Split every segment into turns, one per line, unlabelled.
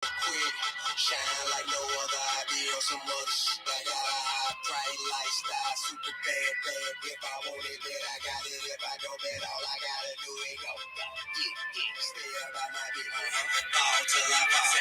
Quick, shine like no other. I be on some other shit. I got a high price lifestyle, super bad, bad. If I want it, then I got it. If I don't, bet all I gotta do is go. Stay up by my bitch. Fall till I fall.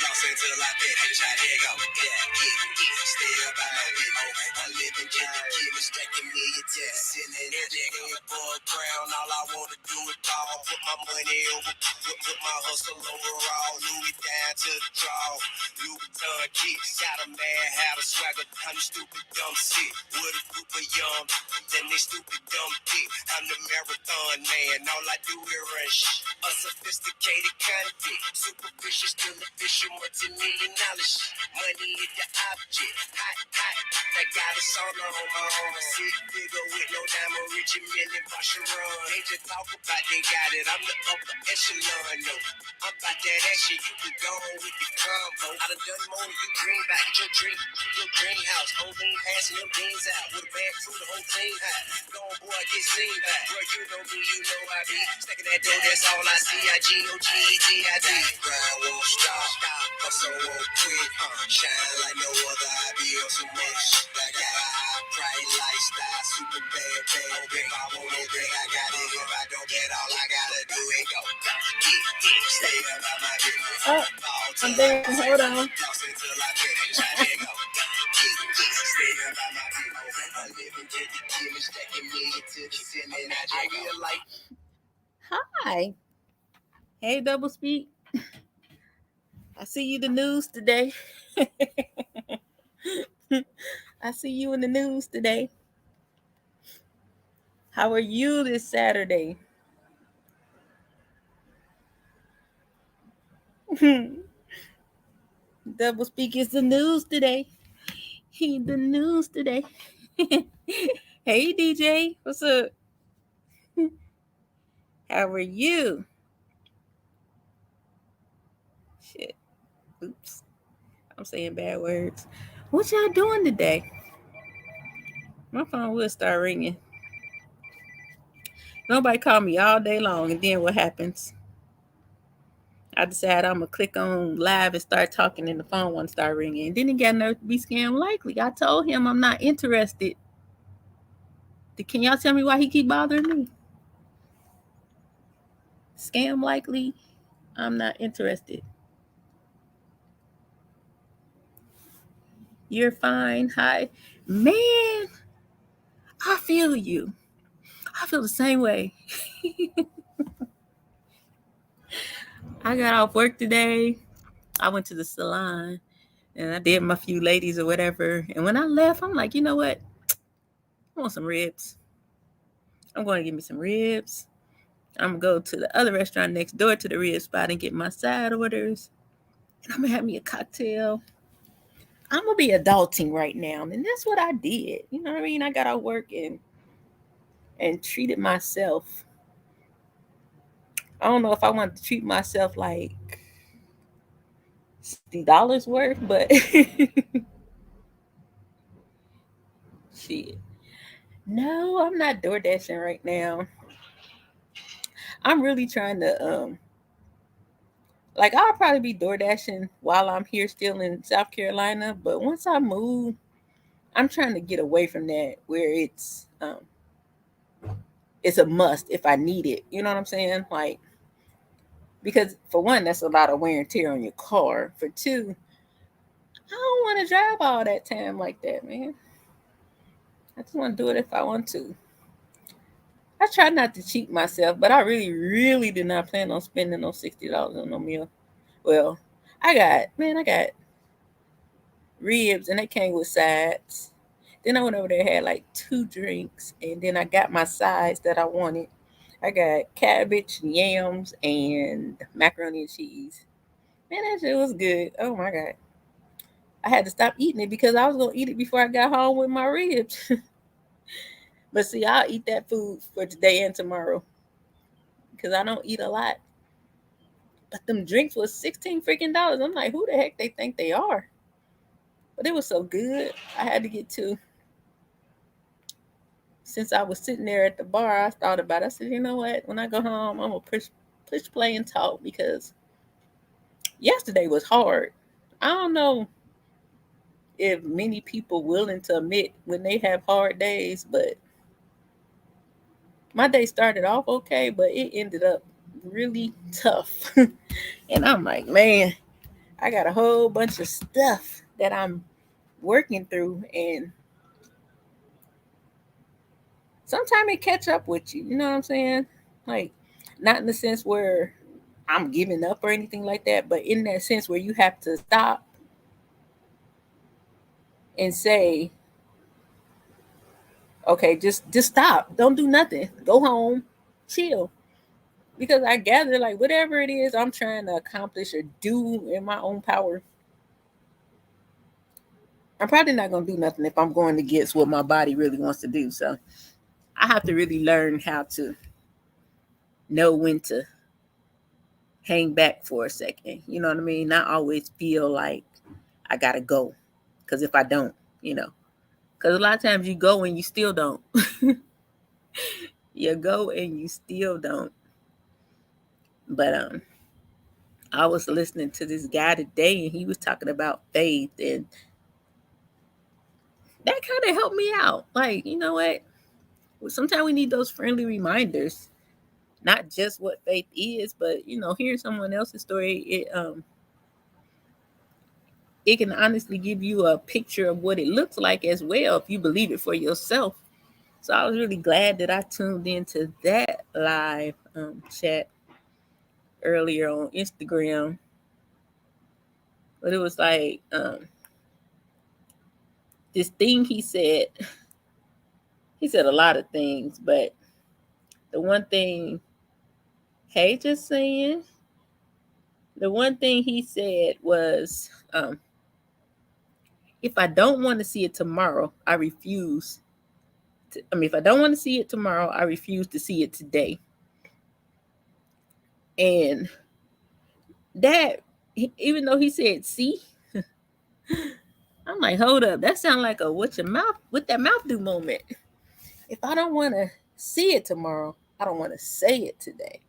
Lost until I finish. I did go. Stay up by my bitch. I live in just a kid, stacking millions, sitting in there for a crown. All I wanna do is ball. Put my money over, put my hustle overall. Louis down to the draw. Louis Vuitton kicks, got a mad, had a swagger. I'm the stupid dumb shit. With a group of young, then they stupid dumb kid. I'm the marathon man. All I do is run shit. A sophisticated convict, superficial, still official, multi-million-dollar shit. Money is the object, hot, hot. I got a sauna on my arm, a sick figure with no diamond, rich and million Vacheron. They just talk about they got it, I'm the upper echelon, no. I'm about that action, you can go on with the combo. I done done more than you dream about, get your greenhouse. Whole lean passing them beans out, with a bad crew, the whole team high. Go on, boy, get seen by. Bro, you know me, you know I be. Stacking that dough, that's all I see. I G-O-G-E-G-I-D. Grind won't stop, hustle won't quit. Shine like no other, I be on some other shit. I got a high price lifestyle, super bad, bad. If I want it, then I got it. If I don't get all I gotta do is go. Stay up by my business. I'm there, hold on. Lost until I finish, I did go. Stay up by my business. I live in just a kid, stacking millions to the ceiling. I just go. Like, hi. Hey, double speak. I see you the news today. I see you in the news today. How are you this Saturday? Double speak is the news today. He the news today. Hey DJ, what's up? How are you? Shit. Oops. I'm saying bad words. What y'all doing today? My phone will start ringing. Nobody called me all day long, and then what happens? I decide I'm gonna click on live and start talking, and the phone won't start ringing. And then he got nerve to be scam likely. I told him I'm not interested. Can y'all tell me why he keep bothering me? Scam likely. I'm not interested. You're fine. Hi, man. I feel you. I feel the same way. I got off work today. I went to the salon and I did my few ladies or whatever. And when I left, I'm like, you know what? I want some ribs. I'm going to get me some ribs. I'm going to go to the other restaurant next door to the rib spot and get my side orders. And I'm going to have me a cocktail. I'm going to be adulting right now. And that's what I did. You know what I mean? I got off work and treated myself. I don't know if I want to treat myself like $60 worth, but shit. No, I'm not door dashing right now. I'm really trying to like I'll probably be door dashing while I'm here still in South Carolina, but once I move, I'm trying to get away from that where it's a must if I need it. You know what I'm saying? Like because for one, that's a lot of wear and tear on your car. For two, I don't want to drive all that time like that, man. I just want to do it if I want to. I try not to cheat myself, but I really, really did not plan on spending those $60 on no meal. Well, I got ribs and they came with sides. Then I went over there, had like two drinks, and then I got my sides that I wanted. I got cabbage, yams, and macaroni and cheese. Man, that shit was good. Oh my god. I had to stop eating it because I was gonna eat it before I got home with my ribs. But see, I'll eat that food for today and tomorrow because I don't eat a lot. But them drinks was 16 freaking dollars. I'm like, who the heck they think they are? But it was so good. I had to get two. Since I was sitting there at the bar, I thought about it. I said, you know what? When I go home, I'm gonna push play and talk because
Yesterday was hard. I don't know if many people willing to admit when they have hard days, but my day started off okay, but it ended up really tough. And I'm like, man, I got a whole bunch of stuff that I'm working through, and sometimes it catch up with you. You know what I'm saying? Like, not in the sense where I'm giving up or anything like that, but in that sense where you have to stop and say, okay, just stop. Don't do nothing. Go home, chill. Because I gather like whatever it is I'm trying to accomplish or do in my own power, I'm probably not gonna do nothing if I'm going against what my body really wants to do. So I have to really learn how to know when to hang back for a second. You know what I mean? Not always feel like I gotta go. Cause if I don't, you know. Cause a lot of times you go and you still don't. You go and you still don't. But I was listening to this guy today and he was talking about faith, and that kind of helped me out. Like, you know what? Sometimes we need those friendly reminders, not just what faith is, but you know, hearing someone else's story, it can honestly give you a picture of what it looks like as well if you believe it for yourself. So I was really glad that I tuned into that live chat earlier on Instagram. But it was like this thing he said a lot of things, but the one thing, hey, just saying, the one thing he said was, if I don't want to see it tomorrow, I refuse. If I don't want to see it tomorrow, I refuse to see it today. And that, even though he said see, I'm like, hold up, that sounds like a what that mouth do moment. If I don't want to see it tomorrow, I don't want to say it today.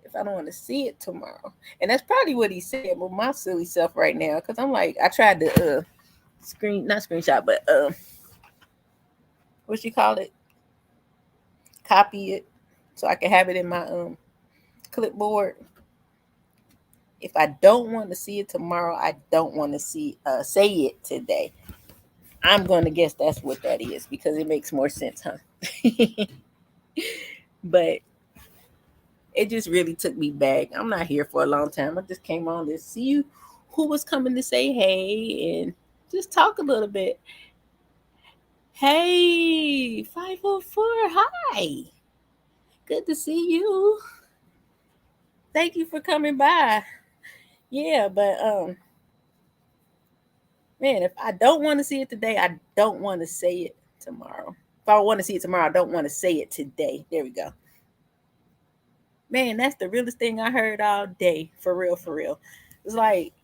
If I don't want to see it tomorrow, and that's probably what he said with my silly self right now, because I'm like, I tried to not screenshot, but what you call it, copy it so I can have it in my clipboard. If I don't want to see it tomorrow, I don't want to say it today. I'm going to guess that's what that is because it makes more sense, huh? But it just really took me back. I'm not here for a long time. I just came on to see who was coming to say hey and just talk a little bit. Hey, 504, hi. Good to see you. Thank you for coming by. Yeah, but man, if I don't want to see it today, I don't want to say it tomorrow. If I want to see it tomorrow, I don't want to say it today. There we go. Man, that's the realest thing I heard all day. For real, for real. It's like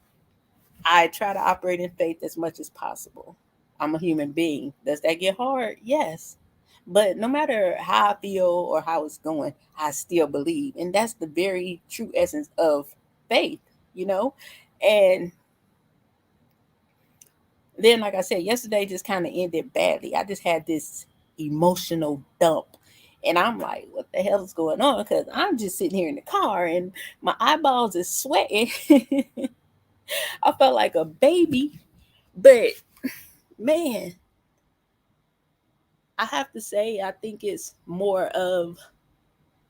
I try to operate in faith as much as possible. I'm a human being. Does that get hard? Yes. But no matter how I feel or how it's going, I still believe. And that's the very true essence of faith, you know? And then, like I said, yesterday just kind of ended badly. I just had this emotional dump. And I'm like, what the hell is going on? Because I'm just sitting here in the car and my eyeballs is sweating. I felt like a baby. But man, I have to say, I think it's more of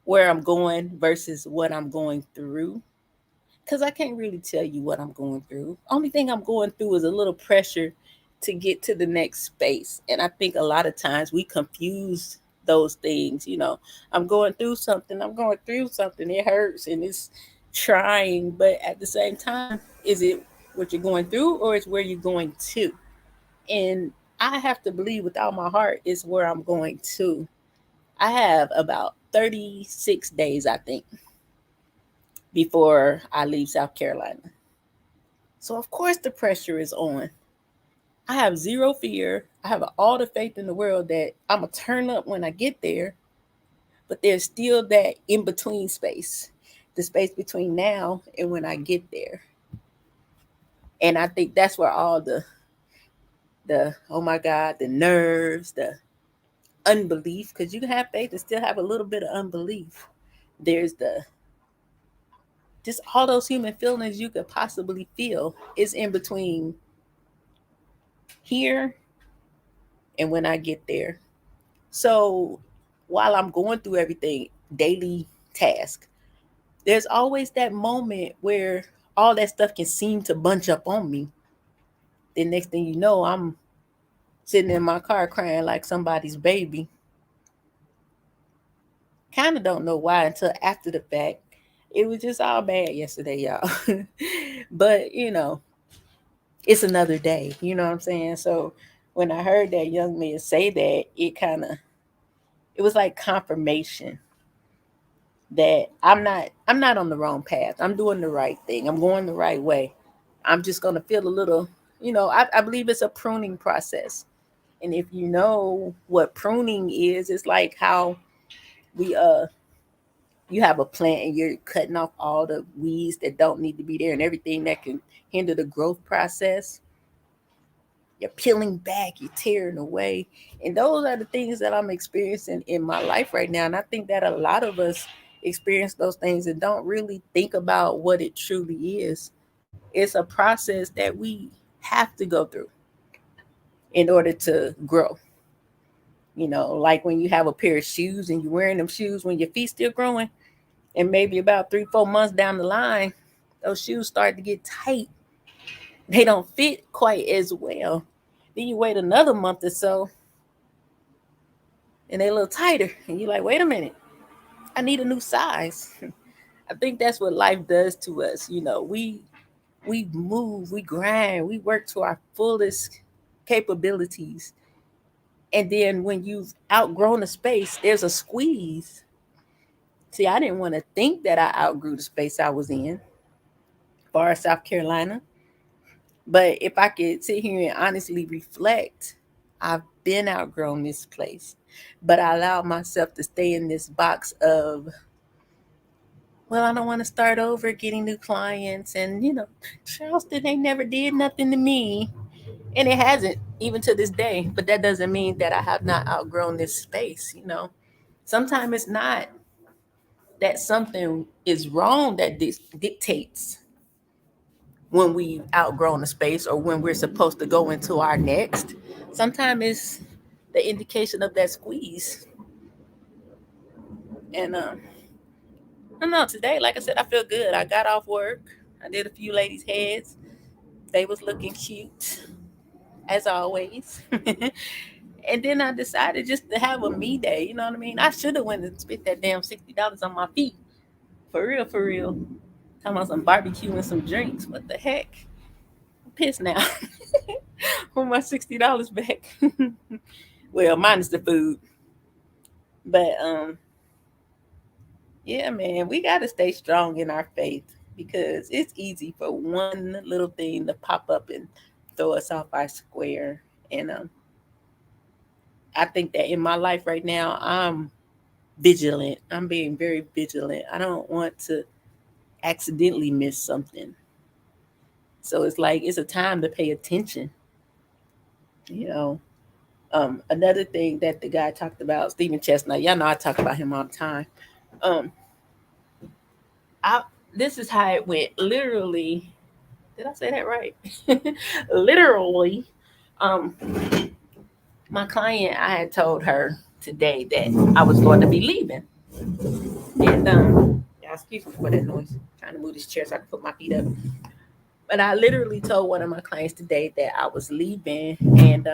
where I'm going versus what I'm going through. Because I can't really tell you what I'm going through. Only thing I'm going through is a little pressure to get to the next space. And I think a lot of times we confuse those things. You know, I'm going through something, it hurts and it's trying. But at the same time, is it what you're going through or is where you're going to? And I have to believe with all my heart is where I'm going to. I have about 36 days, I think, before I leave South Carolina. So, of course, the pressure is on. I have zero fear. I have all the faith in the world that I'm going to turn up when I get there, but there's still that in between space. the space between now and when I get there. And I think that's where all the oh my God, the nerves, the unbelief, because you can have faith and still have a little bit of unbelief. There's the just all those human feelings you could possibly feel is in between here and when I get there. So while I'm going through everything, daily task, there's always that moment where all that stuff can seem to bunch up on me. The next thing you know, I'm sitting in my car crying like somebody's baby. Kind of don't know why until after the fact. It was just all bad yesterday, y'all. But, it's another day. You know what I'm saying? So when I heard that young man say that, it was like confirmation that I'm not on the wrong path. I'm doing the right thing. I'm going the right way. I'm just gonna feel a little, I believe it's a pruning process. And if you know what pruning is, it's like how we you have a plant and you're cutting off all the weeds that don't need to be there and everything that can hinder the growth process. You're peeling back, you're tearing away. And those are the things that I'm experiencing in my life right now. And I think that a lot of us experience those things and don't really think about what it truly is. It's a process that we have to go through in order to grow. Like when you have a pair of shoes and you're wearing them shoes when your feet still growing, and maybe about 3, 4 months down the line, those shoes start to get tight. They don't fit quite as well. Then you wait another month or so and they're a little tighter. And you're like, wait a minute, I need a new size. I think that's what life does to us. We move, we grind, we work to our fullest capabilities. And then when you've outgrown a space, there's a squeeze. See, I didn't want to think that I outgrew the space I was in, far as South Carolina. But if I could sit here and honestly reflect, I've been outgrown this place. But I allowed myself to stay in this box of, well, I don't want to start over getting new clients. And, Charleston, they never did nothing to me. And it hasn't, even to this day. But that doesn't mean that I have not outgrown this space. Sometimes it's not that something is wrong that dictates when we've outgrown a space or when we're supposed to go into our next. Sometimes it's the indication of that squeeze. And I don't know, today, like I said, I feel good. I got off work. I did a few ladies' heads. They was looking cute, as always. And then I decided just to have a me day. You know what I mean? I should have went and spent that damn $60 on my feet. For real, for real. Talking about some barbecue and some drinks. What the heck? I'm pissed now. Want my $60 back. Well, minus the food. But yeah, man, we gotta stay strong in our faith because it's easy for one little thing to pop up and throw us off our square. And I think that in my life right now, I'm vigilant. I'm being very vigilant. I don't want to accidentally miss something. So it's like it's a time to pay attention. You know, another thing that the guy talked about, Stephen Chestnut. Y'all know I talk about him all the time. Um, I this is how it went. Literally, did I say that right? Literally, um, my client, I had told her today that I was going to be leaving, and yeah, excuse me for that noise. I'm trying to move this chair so I can put my feet up. But I literally told one of my clients today that I was leaving, and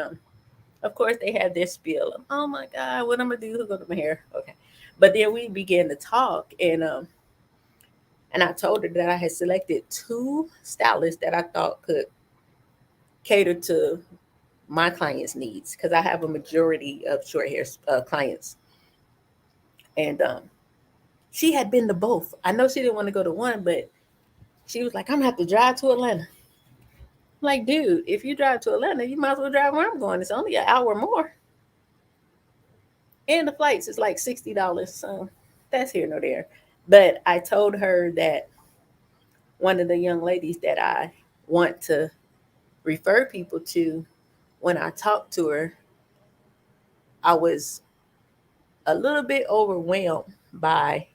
of course they had their spiel. Oh my God, what I'm gonna do? Who's gonna do my hair? Okay, but then we began to talk, and I told her that I had selected two stylists that I thought could cater to my clients' needs because I have a majority of short hair clients, and she had been to both. I know she didn't want to go to one, but she was like, "I'm gonna have to drive to Atlanta." I'm like, dude, if you drive to Atlanta, you might as well drive where I'm going. It's only an hour more, and the flights is like $60. So that's here nor there. But I told her that one of the young ladies that I want to refer people to, when I talked to her, I was a little bit overwhelmed by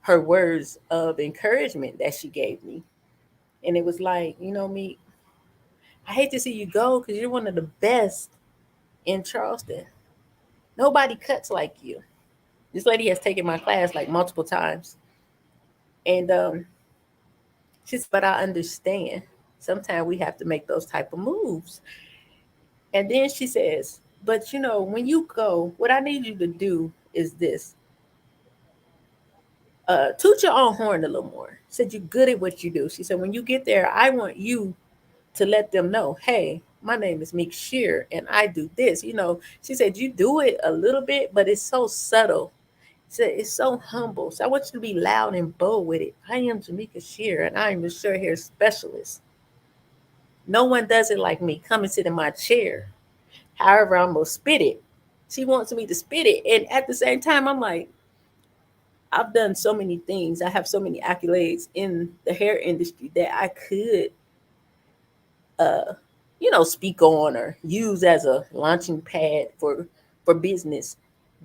her words of encouragement that she gave me. And it was like, me, I hate to see you go because you're one of the best in Charleston. Nobody cuts like you. This lady has taken my class like multiple times. And she said, but I understand. Sometimes we have to make those type of moves. And then she says, but when you go, what I need you to do is this. Toot your own horn a little more. Said you're good at what you do. She said, when you get there, I want you to let them know, hey, my name is Meek Shear and I do this. She said, you do it a little bit, but it's so subtle. She said, it's so humble. So I want you to be loud and bold with it. I am Jamaica Shear and I am a short hair specialist. No one does it like me. Come and sit in my chair. However, I'm going to spit it. She wants me to spit it. And at the same time, I'm like, I've done so many things. I have so many accolades in the hair industry that I could uh, speak on or use as a launching pad for business,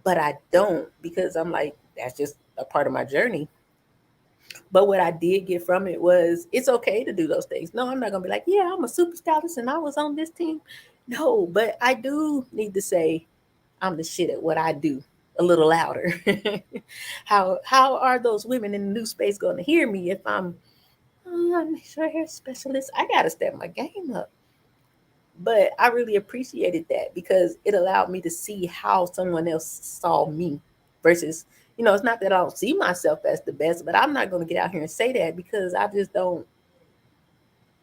but I don't because I'm like that's just a part of my journey. But what I did get from it was it's okay to do those things. No, I'm not gonna be like, yeah, I'm a super stylist and I was on this team. No, but I do need to say I'm the shit at what I do a little louder. How are those women in the new space going to hear me if I'm a short hair specialist? I gotta step my game up. But I really appreciated that because it allowed me to see how someone else saw me versus, it's not that I don't see myself as the best, but I'm not going to get out here and say that because I just don't.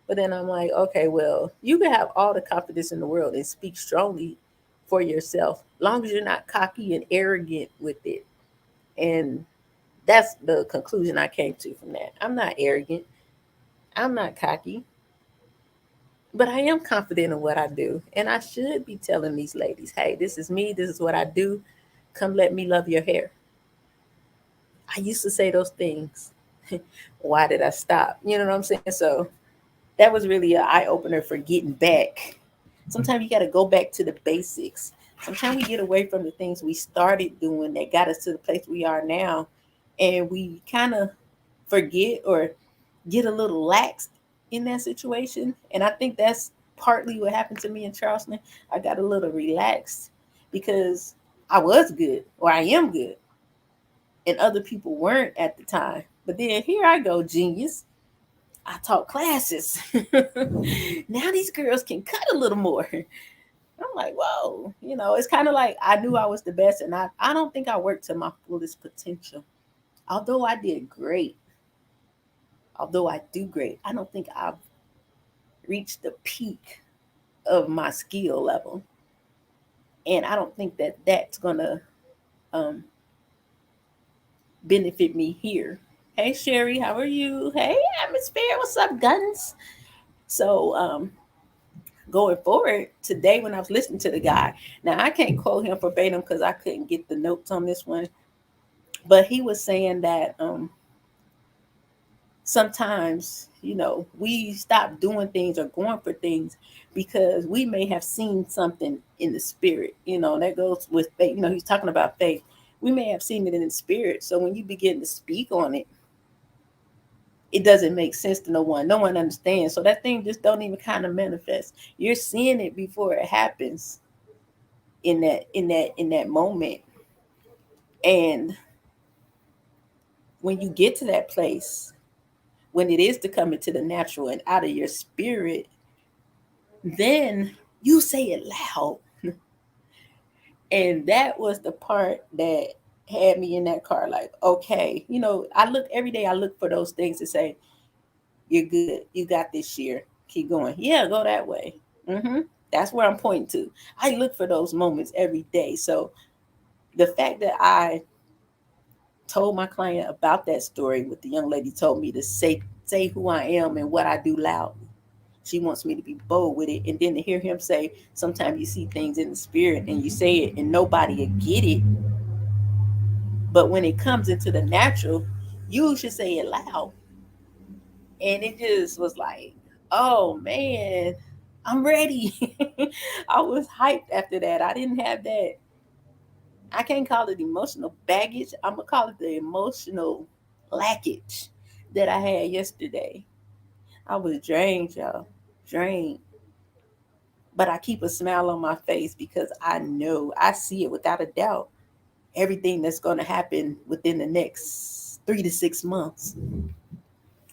But then I'm like, okay, well, you can have all the confidence in the world and speak strongly for yourself, long as you're not cocky and arrogant with it. And that's the conclusion I came to from that. I'm not arrogant. I'm not cocky. But I am confident in what I do. And I should be telling these ladies, hey, this is me. This is what I do. Come let me love your hair. I used to say those things. Why did I stop? You know what I'm saying? So that was really an eye opener for getting back. Sometimes you got to go back to the basics. Sometimes we get away from the things we started doing that got us to the place we are now. And we kind of forget or get a little lax in that situation. And I think that's partly what happened to me in Charleston. I got a little relaxed because I was good or I am good and other people weren't at the time. But then here I go, genius. I taught classes. Now these girls can cut a little more. I'm like, whoa, it's kind of like I knew I was the best, and I don't think I worked to my fullest potential. Although I did great, although I do great, I don't think I've reached the peak of my skill level. And I don't think that that's going to um, benefit me here. Hey, Sherry, how are you? Hey, Atmosphere, what's up, guns? So, going forward today, when I was listening to the guy, now I can't quote him verbatim because I couldn't get the notes on this one, but he was saying that sometimes we stop doing things or going for things because we may have seen something in the spirit. That goes with faith. He's talking about faith. We may have seen it in the spirit, so when you begin to speak on it, it doesn't make sense to no one understands, so that thing just don't even kind of manifest. You're seeing it before it happens in that moment. And when you get to that place, when it is to come into the natural and out of your spirit, then you say it loud. And that was the part that had me in that car like, okay, I look every day, I look for those things to say, you're good, you got this year, keep going, yeah, go that way. That's where I'm pointing to. I look for those moments every day. So the fact that I told my client about that story, what the young lady told me to say who I am and what I do loudly. She wants me to be bold with it. And then to hear him say, sometimes you see things in the spirit and you say it and nobody will get it. But when it comes into the natural, you should say it loud. And it just was like, oh man, I'm ready. I was hyped after that. I didn't have that. I can't call it emotional baggage. I'm gonna call it the emotional lackage that I had yesterday. I was drained, y'all. Drained. But I keep a smile on my face because I know, I see it without a doubt, everything that's going to happen within the next 3 to 6 months.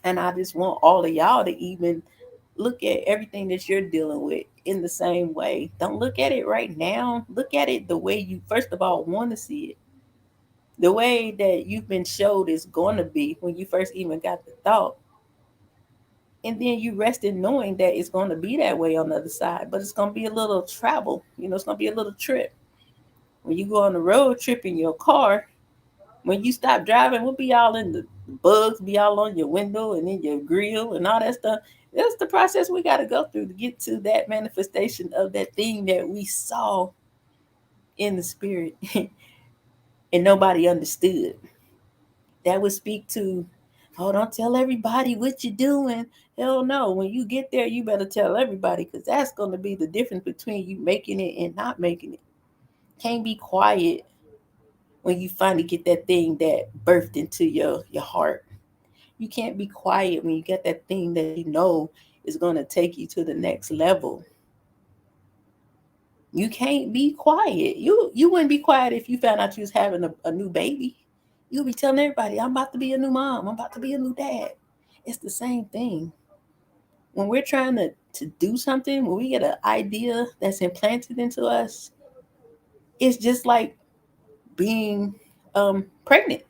And I just want all of y'all to even look at everything that you're dealing with in the same way. Don't look at it right now. Look at it the way you, first of all, want to see it. The way that you've been showed is going to be when you first even got the thought. And then you rest in knowing that it's going to be that way on the other side, but it's going to be a little travel. It's going to be a little trip. When you go on a road trip in your car, when you stop driving, we'll be all in the bugs, be all on your window and in your grill and all that stuff. That's the process we got to go through to get to that manifestation of that thing that we saw in the spirit and nobody understood. That would speak to, oh, don't tell everybody what you're doing. Hell no. When you get there, you better tell everybody because that's going to be the difference between you making it and not making it. Can't be quiet when you finally get that thing that birthed into your heart. You can't be quiet when you get that thing that you know is going to take you to the next level. You can't be quiet. You wouldn't be quiet if you found out you was having a new baby. You'll be telling everybody, I'm about to be a new mom. I'm about to be a new dad. It's the same thing. When we're trying to do something, when we get an idea that's implanted into us, it's just like being pregnant.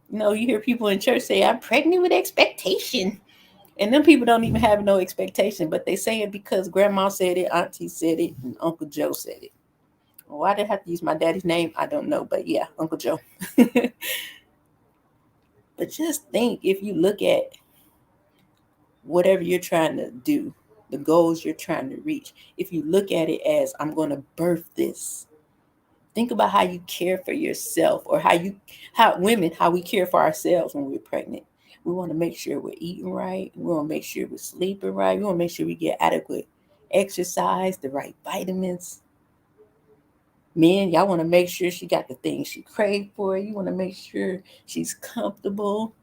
You hear people in church say, I'm pregnant with expectation. And them people don't even have no expectation, but they say it because grandma said it, auntie said it, and Uncle Joe said it. Why did I have to use my daddy's name? I don't know, but yeah, Uncle Joe. But just think, if you look at whatever you're trying to do, the goals you're trying to reach, if you look at it as, I'm going to birth this, think about how you care for yourself, or how women, how we care for ourselves when we're pregnant. We want to make sure we're eating right. We want to make sure we're sleeping right. We want to make sure we get adequate exercise, the right vitamins. Men, y'all want to make sure she got the things she craved for. You want to make sure she's comfortable.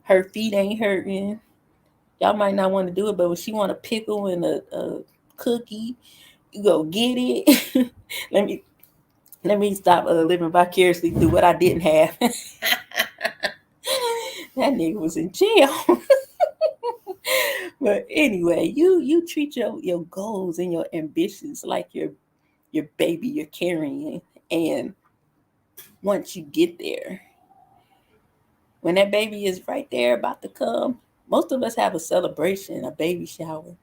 Her feet ain't hurting. Y'all might not want to do it, but when she want a pickle and a cookie, you go get it. let me let me stop living vicariously through what I didn't have. That nigga was in jail. But anyway, you treat your goals and your ambitions like your baby you're carrying. And once you get there, when that baby is right there about to come, most of us have a celebration, a baby shower.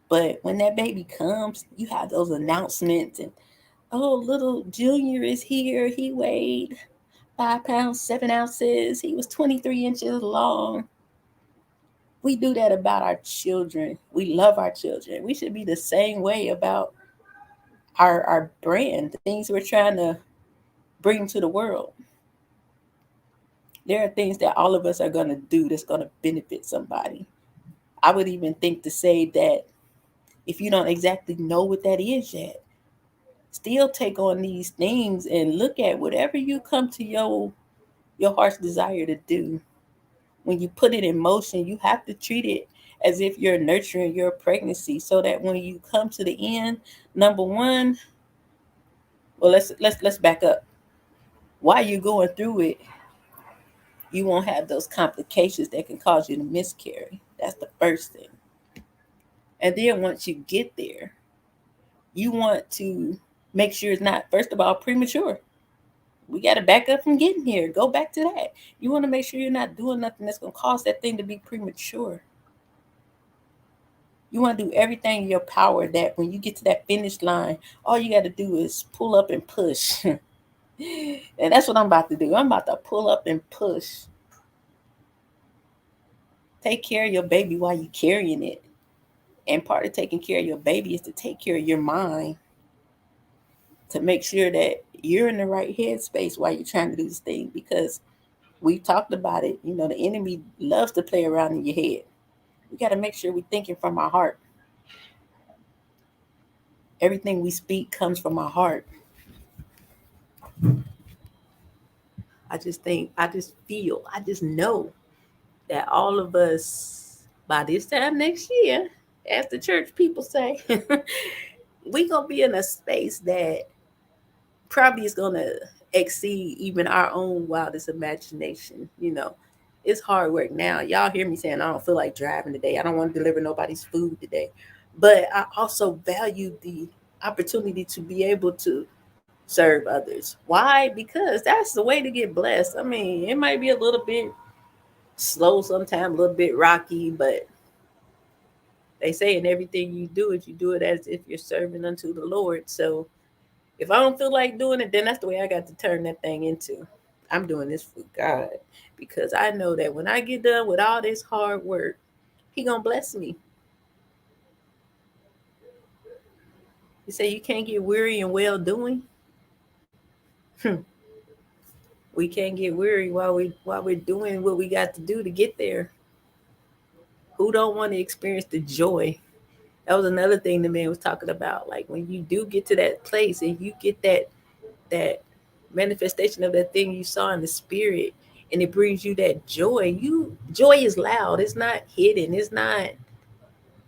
But when that baby comes, you have those announcements and, oh, little Junior is here. He weighed 5 pounds, 7 ounces. He was 23 inches long. We do that about our children. We love our children. We should be the same way about our brand, the things we're trying to bring to the world. There are things that all of us are going to do that's going to benefit somebody. I would even think to say that if you don't exactly know what that is yet, still take on these things and look at whatever you come to your heart's desire to do. When you put it in motion, you have to treat it as if you're nurturing your pregnancy, so that when you come to the end, number one, well, let's back up. While you're going through it, you won't have those complications that can cause you to miscarry. That's the first thing. And then once you get there, you want to make sure it's not, first of all, premature. We got to back up from getting here. Go back to that. You want to make sure you're not doing nothing that's going to cause that thing to be premature. You want to do everything in your power that when you get to that finish line, all you got to do is pull up and push. And that's what I'm about to do. I'm about to pull up and push. Take care of your baby while you're carrying it. And part of taking care of your baby is to take care of your mind, to make sure that you're in the right headspace while you're trying to do this thing, because we talked about it. You know, the enemy loves to play around in your head. We got to make sure we're thinking from our heart. Everything we speak comes from our heart. I just feel, I just know that all of us, by this time next year, as the church people say, we gonna be in a space that probably is gonna exceed even our own wildest imagination. You know, it's hard work now. Y'all hear me saying I don't feel like driving today. I don't want to deliver nobody's food today. But I also value the opportunity to be able to serve others. Why? Because that's the way to get blessed. I mean, it might be a little bit slow sometimes, a little bit rocky, but they say in everything you do it, you do it as if you're serving unto the Lord. So if I don't feel like doing it, then that's the way I got to turn that thing into. I'm doing this for God, because I know that when I get done with all this hard work, He gonna bless me. He say you can't get weary in well doing. We can't get weary while we're doing what we got to do to get there. Who don't want to experience the joy? That was another thing the man was talking about. Like when you do get to that place and you get that manifestation of that thing you saw in the spirit, and it brings you that joy. Joy is loud. It's not hidden. It's not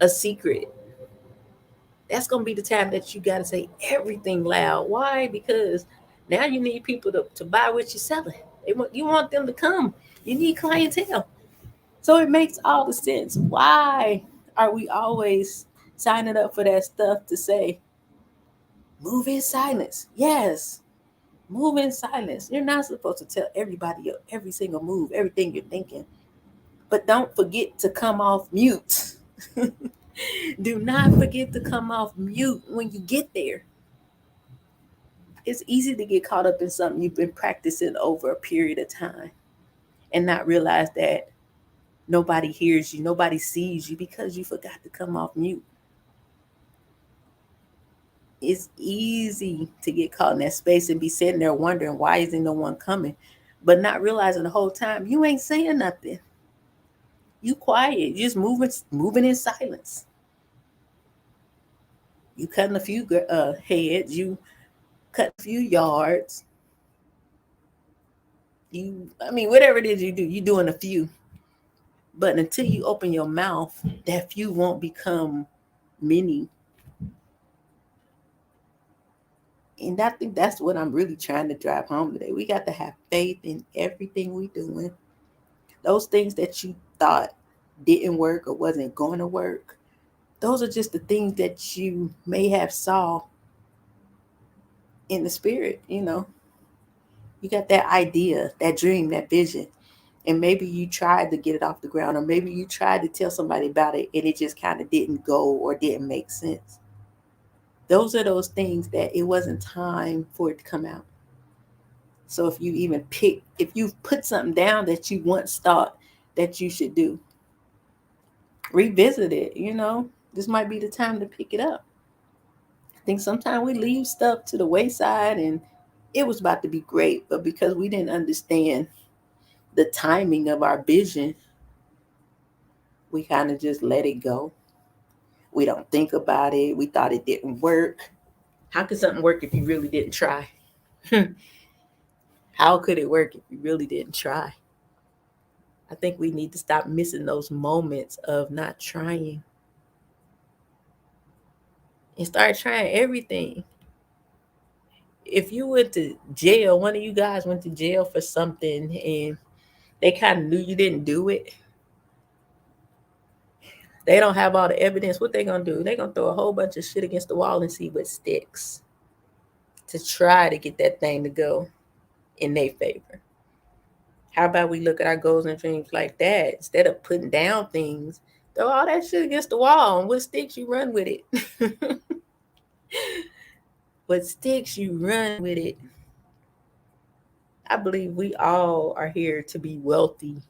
a secret. That's gonna be the time that you gotta say everything loud. Why? Because now you need people to buy what you're selling. You want them to come. You need clientele. So it makes all the sense. Why are we always signing up for that stuff to say, move in silence? Yes, move in silence. You're not supposed to tell everybody your every single move, everything you're thinking. But don't forget to come off mute. Do not forget to come off mute when you get there. It's easy to get caught up in something you've been practicing over a period of time and not realize that nobody hears you, nobody sees you because you forgot to come off mute. It's easy to get caught in that space and be sitting there wondering why isn't no one coming, but not realizing the whole time you ain't saying nothing. You quiet, you just moving in silence. You cutting a few heads, you cutting a few yards. I mean, whatever it is you do, you doing a few. But until you open your mouth, that few won't become many. And I think that's what I'm really trying to drive home today. We got to have faith in everything we doing. Those things that you thought didn't work or wasn't going to work, those are just the things that you may have saw in the spirit. You got that idea, that dream, that vision, and maybe you tried to get it off the ground, or maybe you tried to tell somebody about it and it just kind of didn't go or didn't make sense. Those are those things that it wasn't time for it to come out. So if you've put something down that you once thought that you should do, revisit it. This might be the time to pick it up. I think sometimes we leave stuff to the wayside and it was about to be great, but because we didn't understand the timing of our vision, we kind of just let it go. We don't think about it. We thought it didn't work. How could something work if you really didn't try? How could it work if you really didn't try? I think we need to stop missing those moments of not trying and start trying everything. If you went to jail, one of you guys went to jail for something and they kind of knew you didn't do it, they don't have all the evidence. What they gonna do? They gonna throw a whole bunch of shit against the wall and see what sticks to try to get that thing to go in their favor. How about we look at our goals and dreams like that? Instead of putting down things, throw all that shit against the wall, and what sticks, you run with it. What sticks, you run with it. I believe we all are here to be wealthy,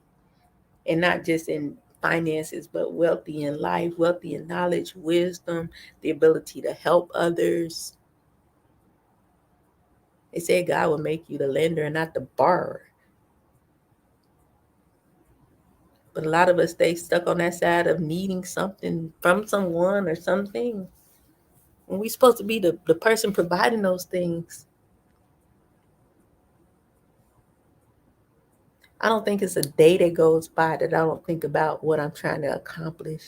and not just in finances, but wealthy in life, wealthy in knowledge, wisdom, the ability to help others. They said God will make you the lender and not the borrower. But a lot of us stay stuck on that side of needing something from someone or something. When we're supposed to be the person providing those things. I don't think it's a day that goes by that I don't think about what I'm trying to accomplish.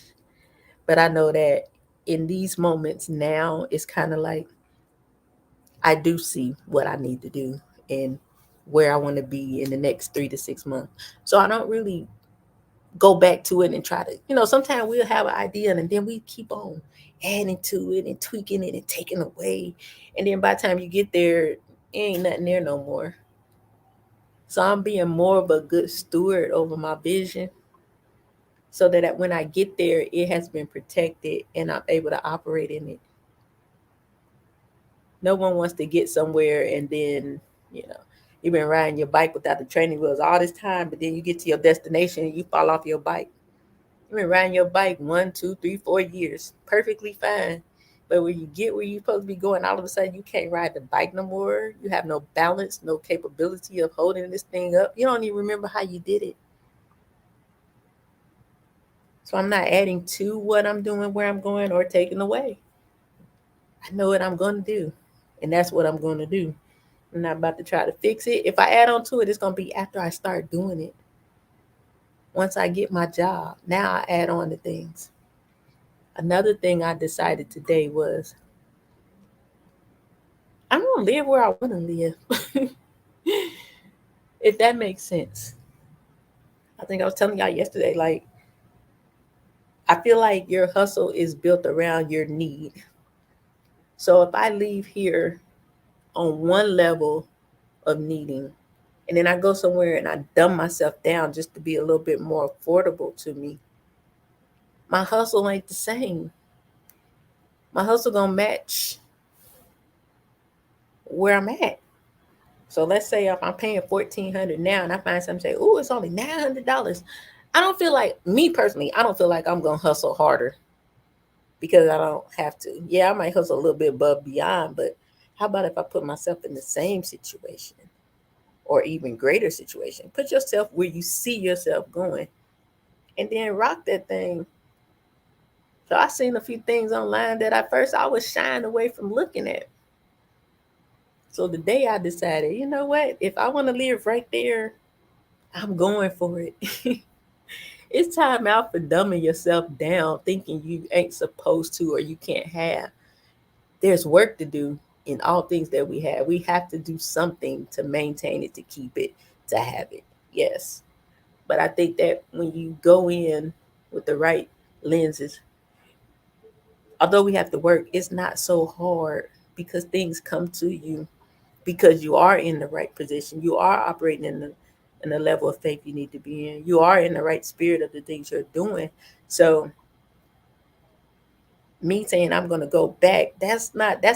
But I know that in these moments now, it's kind of like I do see what I need to do and where I want to be in the next 3 to 6 months. So I don't really go back to it and try to, sometimes we'll have an idea and then we keep on adding to it and tweaking it and taking away. And then by the time you get there, it ain't nothing there no more. So I'm being more of a good steward over my vision so that when I get there, it has been protected and I'm able to operate in it. No one wants to get somewhere and then, you know, you've been riding your bike without the training wheels all this time, but then you get to your destination and you fall off your bike. You've been riding your bike 1, 2, 3, 4 years, perfectly fine. But when you get where you're supposed to be going, all of a sudden you can't ride the bike no more. You have no balance, no capability of holding this thing up. You don't even remember how you did it. So I'm not adding to what I'm doing, where I'm going, or taking away. I know what I'm going to do, and that's what I'm going to do. I'm not about to try to fix it. If I add on to it, it's going to be after I start doing it. Once I get my job, now I add on to things. Another thing I decided today was I'm going to live where I want to live, if that makes sense. I think I was telling y'all yesterday, like, I feel like your hustle is built around your need. So if I leave here on one level of needing, and then I go somewhere and I dumb myself down just to be a little bit more affordable to me, my hustle ain't the same. My hustle gonna match where I'm at. So let's say if I'm paying 1,400 now and I find something say, "Ooh, it's only $900." I don't feel like me personally. I don't feel like I'm gonna hustle harder because I don't have to. Yeah, I might hustle a little bit above beyond, but how about if I put myself in the same situation or even greater situation? Put yourself where you see yourself going, and then rock that thing. So I seen a few things online that at first I was shying away from looking at. So the day I decided, you know what, if I want to live right there, I'm going for it. It's time out for dumbing yourself down, thinking you ain't supposed to or you can't have. There's work to do in all things that we have. We have to do something to maintain it, to keep it, to have it. Yes. But I think that when you go in with the right lenses, although we have to work, it's not so hard because things come to you because you are in the right position. You are operating in the level of faith you need to be in. You are in the right spirit of the things you're doing. So me saying I'm gonna go back, that's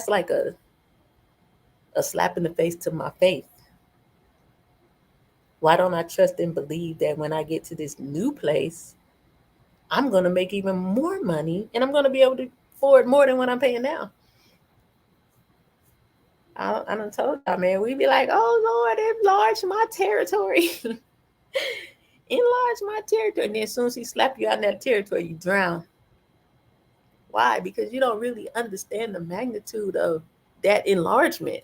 like a slap in the face to my faith. Why don't I trust and believe that when I get to this new place, I'm gonna make even more money and I'm gonna be able to afford more than what I'm paying now? I done told y'all, man, we be like, oh Lord, enlarge my territory. Enlarge my territory. And then as soon as he slap you out in that territory, you drown. Why? Because you don't really understand the magnitude of that enlargement.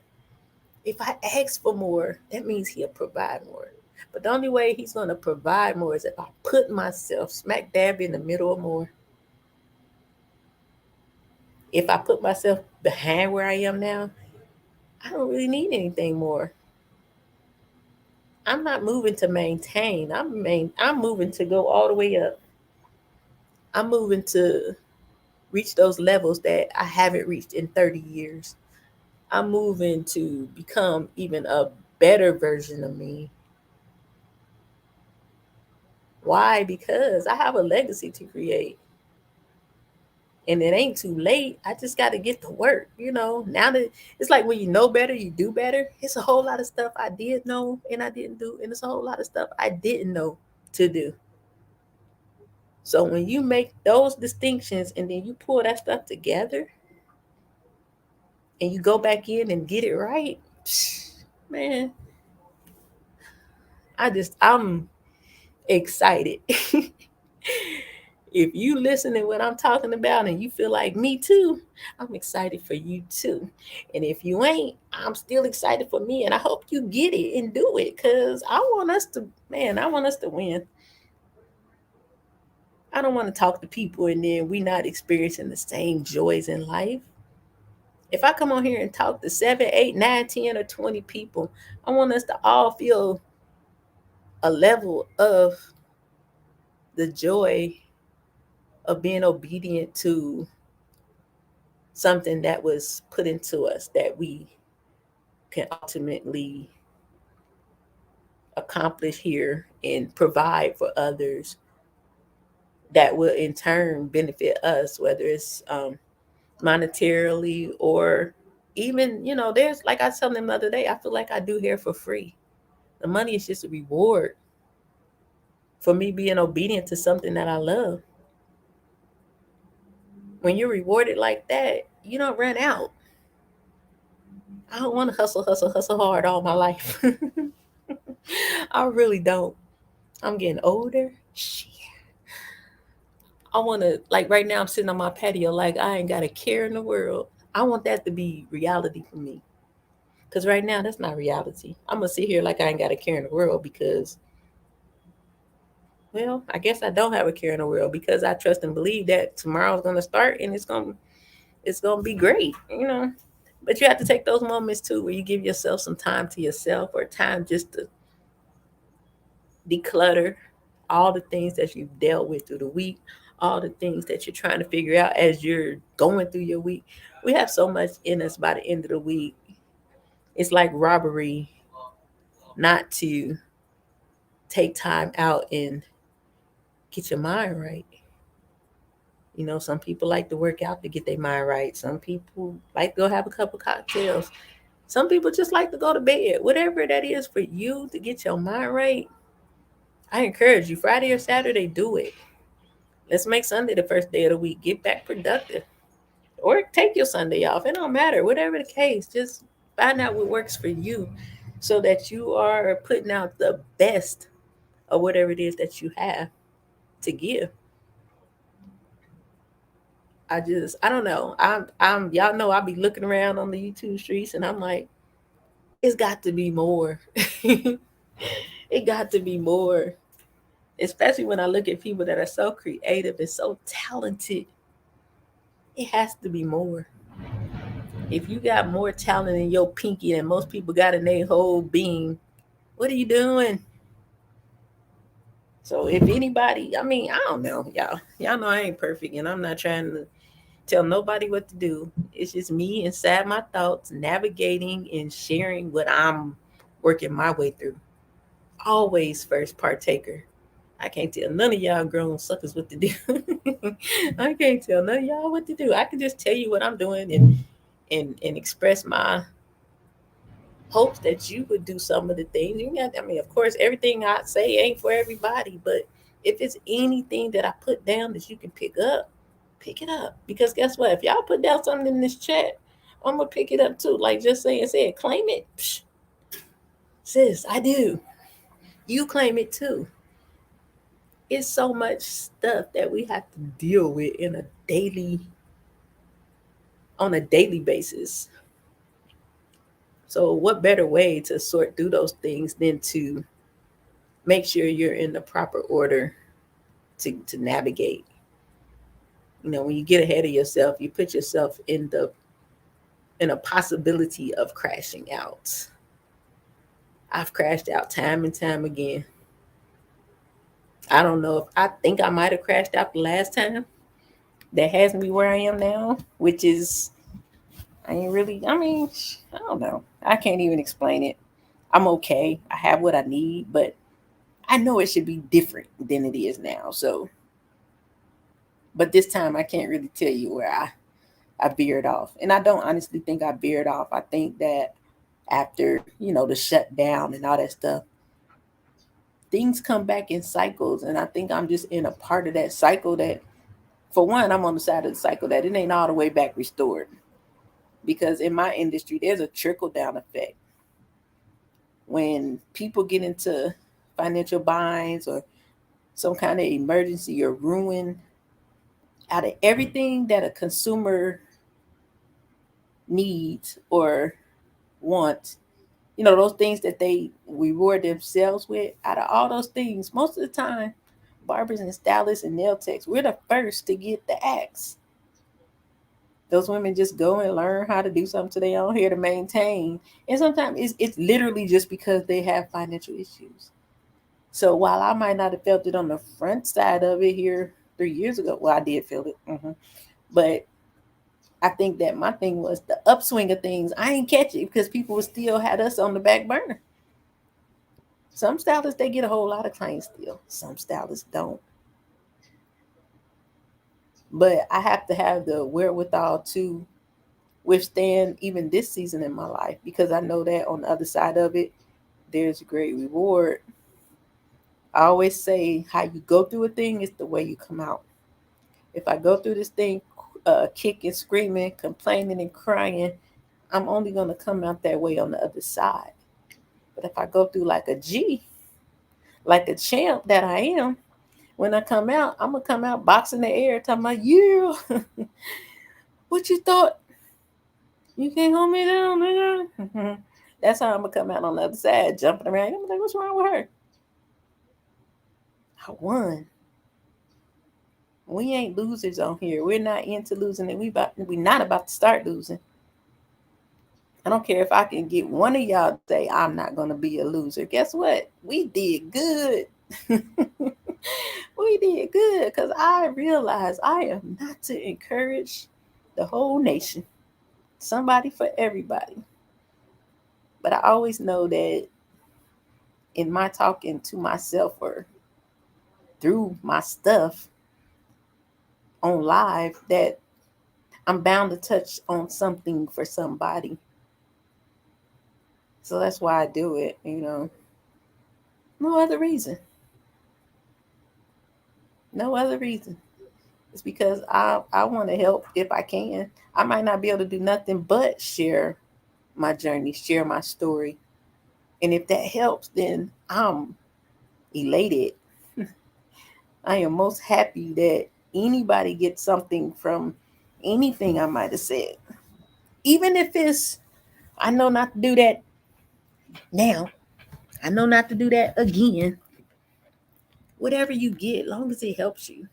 If I ask for more, that means he'll provide more. But the only way he's going to provide more is if I put myself smack dab in the middle of more. If I put myself behind where I am now, I don't really need anything more. I'm not moving to maintain. I'm moving to go all the way up. I'm moving to reach those levels that I haven't reached in 30 years. I'm moving to become even a better version of me. Why? Because I have a legacy to create. And it ain't too late. I just got to get to work. Now that it's like when you know better, you do better. It's a whole lot of stuff I did know and I didn't do. And it's a whole lot of stuff I didn't know to do. So when you make those distinctions and then you pull that stuff together and you go back in and get it right, Man, I'm excited. If you listen to what I'm talking about and you feel like me too, I'm excited for you too. And if you ain't, I'm still excited for me. And I hope you get it and do it because I want us to win. I don't want to talk to people and then we not experiencing the same joys in life. If I come on here and talk to 7, 8, 9, 10, or 20 people, I want us to all feel a level of the joy of being obedient to something that was put into us that we can ultimately accomplish here and provide for others that will in turn benefit us, whether it's monetarily or even, there's like I told them the other day, I feel like I do hair for free. The money is just a reward for me being obedient to something that I love. When you're rewarded like that, you don't run out. I don't want to hustle, hustle, hustle hard all my life. I really don't. I'm getting older. Shit. I want to, like right now, I'm sitting on my patio, like I ain't got a care in the world. I want that to be reality for me. Because right now, that's not reality. I'm going to sit here like I ain't got a care in the world because, well, I guess I don't have a care in the world because I trust and believe that tomorrow's going to start and it's gonna be great. But you have to take those moments too where you give yourself some time to yourself or time just to declutter all the things that you've dealt with through the week, all the things that you're trying to figure out as you're going through your week. We have so much in us by the end of the week. It's like robbery not to take time out and get your mind right. Some people like to work out to get their mind right. Some people like to go have a couple cocktails. Some people just like to go to bed. Whatever that is for you to get your mind right, I encourage you. Friday or Saturday, do it. Let's make Sunday the first day of the week. Get back productive. Or take your Sunday off. It don't matter. Whatever the case, just find out what works for you so that you are putting out the best of whatever it is that you have to give. I don't know. Y'all know I be looking around on the YouTube streets and I'm like, it's got to be more. It got to be more. Especially when I look at people that are so creative and so talented. It has to be more. If you got more talent in your pinky than most people got in their whole being, what are you doing? So if anybody, I mean, I don't know, y'all. Y'all know I ain't perfect and I'm not trying to tell nobody what to do. It's just me inside my thoughts, navigating and sharing what I'm working my way through. Always first partaker. I can't tell none of y'all grown suckers what to do. I can't tell none of y'all what to do. I can just tell you what I'm doing and express my hopes that you would do some of the things. I mean, of course, everything I say ain't for everybody, but if it's anything that I put down that you can pick it up. Because guess what? If y'all put down something in this chat, I'm gonna pick it up too. Like just saying, said, claim it. Psh, sis, I do. You claim it too. It's so much stuff that we have to deal with on a daily basis. So what better way to sort through those things than to make sure you're in the proper order to navigate. When you get ahead of yourself, you put yourself in a possibility of crashing out. I've crashed out time and time again. I don't know if I think I might have crashed out the last time. That has me where I am now, which is I ain't really. I mean, I don't know. I can't even explain it. I'm okay. I have what I need, but I know it should be different than it is now. So, but this time I can't really tell you where I veered off, and I don't honestly think I veered off. I think that after the shutdown and all that stuff, things come back in cycles, and I think I'm just in a part of that cycle that, for one, I'm on the side of the cycle that it ain't all the way back restored because in my industry there's a trickle down effect. when people get into financial binds or some kind of emergency or ruin, out of everything that a consumer needs or wants, those things that they reward themselves with, out of all those things, most of the time, barbers and stylists and nail techs, we're the first to get the axe. Those women just go and learn how to do something to their own hair to maintain. And sometimes it's literally just because they have financial issues. So while I might not have felt it on the front side of it here 3 years ago, well, I did feel it. But I think that my thing was the upswing of things. I ain't catch it because people still had us on the back burner. Some stylists, they get a whole lot of clients still. Some stylists don't. But I have to have the wherewithal to withstand even this season in my life because I know that on the other side of it, there's a great reward. I always say how you go through a thing is the way you come out. If I go through this thing kicking, screaming, complaining, and crying, I'm only going to come out that way on the other side. But if I go through like a G, like a champ that I am, when I come out, I'm going to come out boxing the air, talking about, yeah, what you thought? You can't hold me down, nigga. That's how I'm going to come out on the other side, jumping around. I'm like, what's wrong with her? I won. We ain't losers on here. We're not into losing, and we not about to start losing. I don't care if I can get one of y'all to say I'm not gonna be a loser. Guess what? We did good. We did good because I realized I am not to encourage the whole nation. Somebody for everybody. But I always know that in my talking to myself or through my stuff on live that I'm bound to touch on something for somebody. So that's why I do it. No other reason. No other reason. It's because I want to help if I can. I might not be able to do nothing but share my journey, share my story. And if that helps, then I'm elated. I am most happy that anybody gets something from anything I might have said. Even if it's, I know not to do that now. I know not to do that again. Whatever you get, long as it helps you.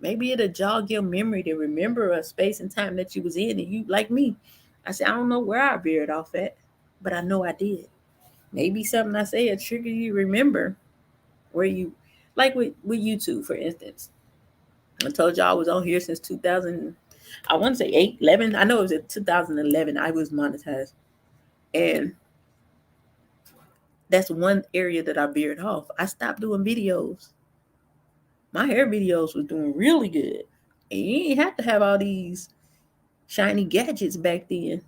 Maybe it'll jog your memory to remember a space and time that you was in, and you like me. I said I don't know where I veered off at, but I know I did. Maybe something I say will trigger you remember where you, like with YouTube for instance. I told y'all I was on here since 2000. I want to say 8, 11. I know it was in 2011. I was monetized, and that's one area that I veered off. I stopped doing videos. My hair videos was doing really good. And you ain't have to have all these shiny gadgets back then.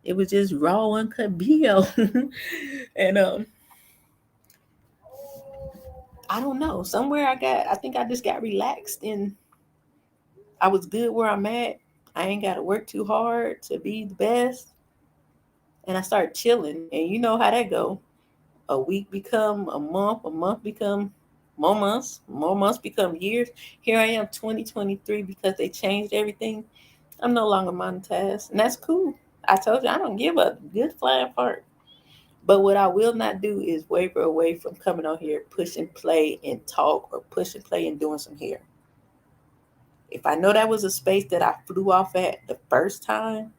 It was just raw uncut video. And I don't know. Somewhere I think I just got relaxed and I was good where I'm at. I ain't gotta work too hard to be the best. And I started chilling. And you know how that go. A week become a month become more months become years. Here I am 2023 because they changed everything. I'm no longer monetized. And that's cool. I told you I don't give a good flying fart. But what I will not do is waver away from coming on here, push and play and talk, or push and play and doing some hair. If I know that was a space that I flew off at the first time,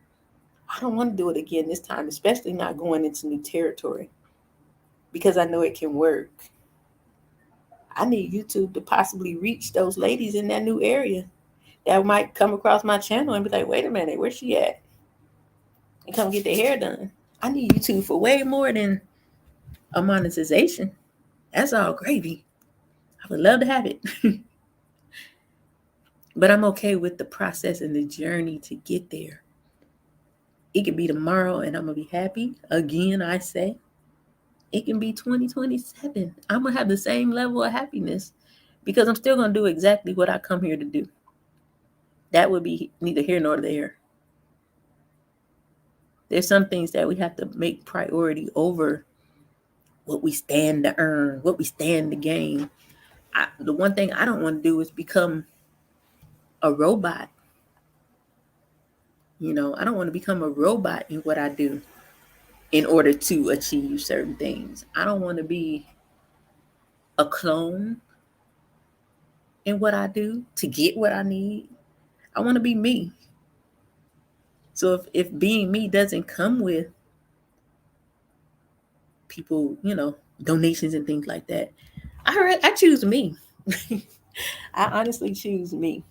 I don't want to do it again this time, especially not going into new territory because I know it can work. I need YouTube to possibly reach those ladies in that new area that might come across my channel and be like, wait a minute, where's she at? And come get their hair done. I need YouTube for way more than a monetization. That's all gravy. I would love to have it. But I'm okay with the process and the journey to get there. It could be tomorrow and I'm going to be happy. Again, I say. It can be 2027. I'm going to have the same level of happiness because I'm still going to do exactly what I come here to do. That would be neither here nor there. There's some things that we have to make priority over what we stand to earn, what we stand to gain. The one thing I don't want to do is become a robot. I don't want to become a robot in what I do in order to achieve certain things. I don't want to be a clone in what I do to get what I need. I want to be me. So if being me doesn't come with people, donations and things like that, I choose me. I honestly choose me.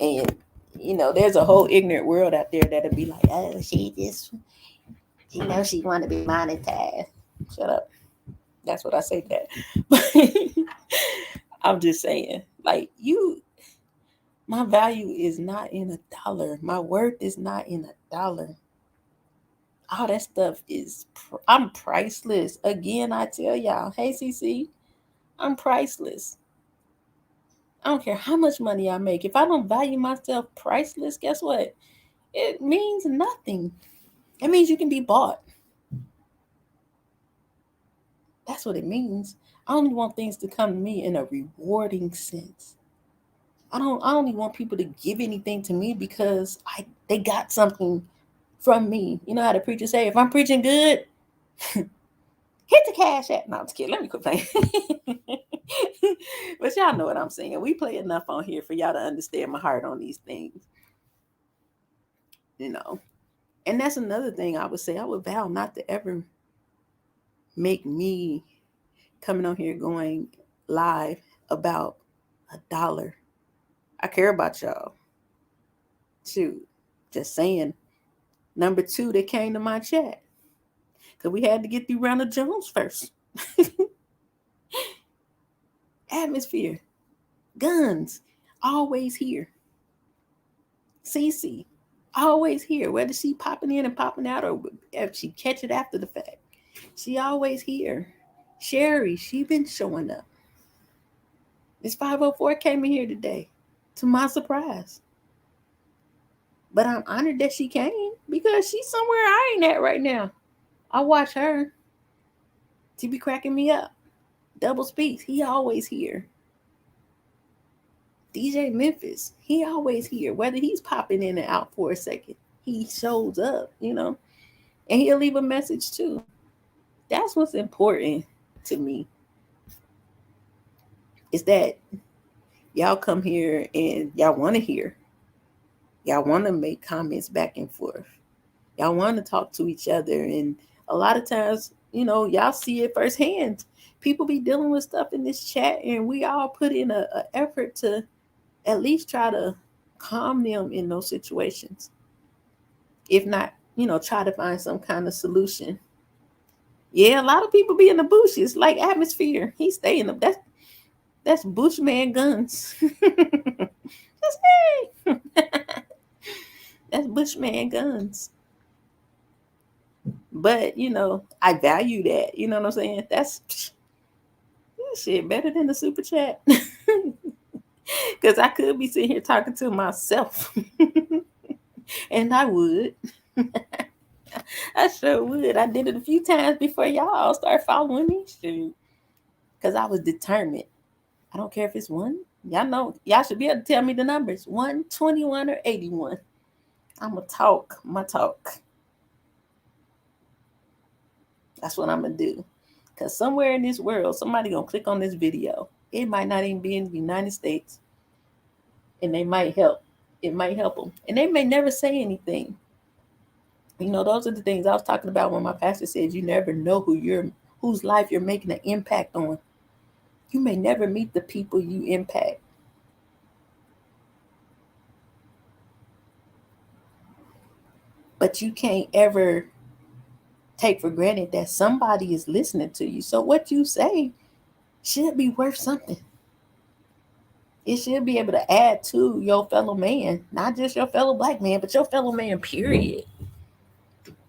And there's a whole ignorant world out there that'll be like, oh, she knows she want to be monetized. Shut up. That's what I say to that. I'm just saying, like, my value is not in a dollar. My worth is not in a dollar. All that stuff I'm priceless. Again, I tell y'all, hey, CC, I'm priceless. I don't care how much money I make. If I don't value myself priceless, guess what? It means nothing. It means you can be bought. That's what it means. I only want things to come to me in a rewarding sense. I only want people to give anything to me because they got something from me. You know how the preacher say, if I'm preaching good, hit the cash app. No, I'm just kidding. Let me quit playing. But y'all know what I'm saying. We play enough on here for y'all to understand my heart on these things. You know. And that's another thing I would say. I would vow not to ever make me coming on here going live about $1. I care about y'all. Shoot. Just saying. Number two that came to my chat. Because we had to get through Ronald Jones first. Atmosphere. Guns. Always here. Cece. Always here. Whether she popping in and popping out or if she catch it after the fact. She always here. Sherry, she been showing up. Miss 504 came in here today. To my surprise. But I'm honored that she came because she's somewhere I ain't at right now. I watch her. She be cracking me up. Double speaks. He always here. DJ Memphis. He always here. Whether he's popping in and out for a second, he shows up. And he'll leave a message too. That's what's important to me. Is that y'all come here and y'all want to hear. Y'all want to make comments back and forth. Y'all want to talk to each other. And a lot of times, y'all see it firsthand. People be dealing with stuff in this chat, and we all put in a effort to at least try to calm them in those situations. If not, try to find some kind of solution. Yeah, a lot of people be in the bushes, like Atmosphere. He stay in the that's Bushman guns. That's hey. That's Bushman guns. But I value that. You know what I'm saying? That's that shit better than the super chat. Because I could be sitting here talking to myself. And I would. I sure would. I did it a few times before y'all start following me. Shoot. Because I was determined. I don't care if it's one. Y'all know. Y'all should be able to tell me the numbers. 121 or 81. I'ma talk my talk. That's what I'm gonna do. Cause somewhere in this world, somebody gonna click on this video. It might not even be in the United States, and they might help. It might help them, and they may never say anything. Those are the things I was talking about when my pastor said you never know whose life you're making an impact on. You may never meet the people you impact. But you can't ever take for granted that somebody is listening to you. So what you say should be worth something. It should be able to add to your fellow man, not just your fellow black man, but your fellow man, period.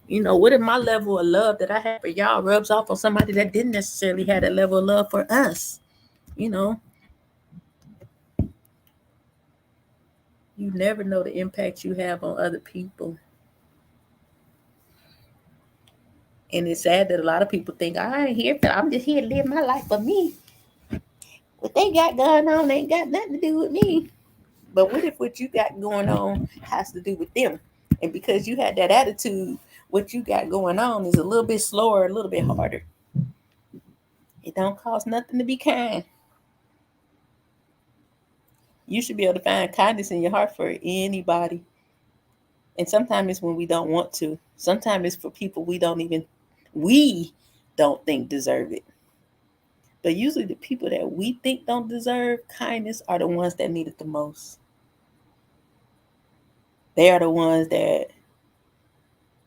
What if my level of love that I have for y'all rubs off on somebody that didn't necessarily have that level of love for us? You know, you never know the impact you have on other people. And it's sad that a lot of people think I ain't here, but I'm just here to live my life for me. What they got going on ain't got nothing to do with me. But what if what you got going on has to do with them? And because you had that attitude, what you got going on is a little bit slower, a little bit harder. It don't cost nothing to be kind. You should be able to find kindness in your heart for anybody. And sometimes it's when we don't want to. Sometimes it's for people we don't think deserve it. But usually the people that we think don't deserve kindness are the ones that need it the most. They are the ones that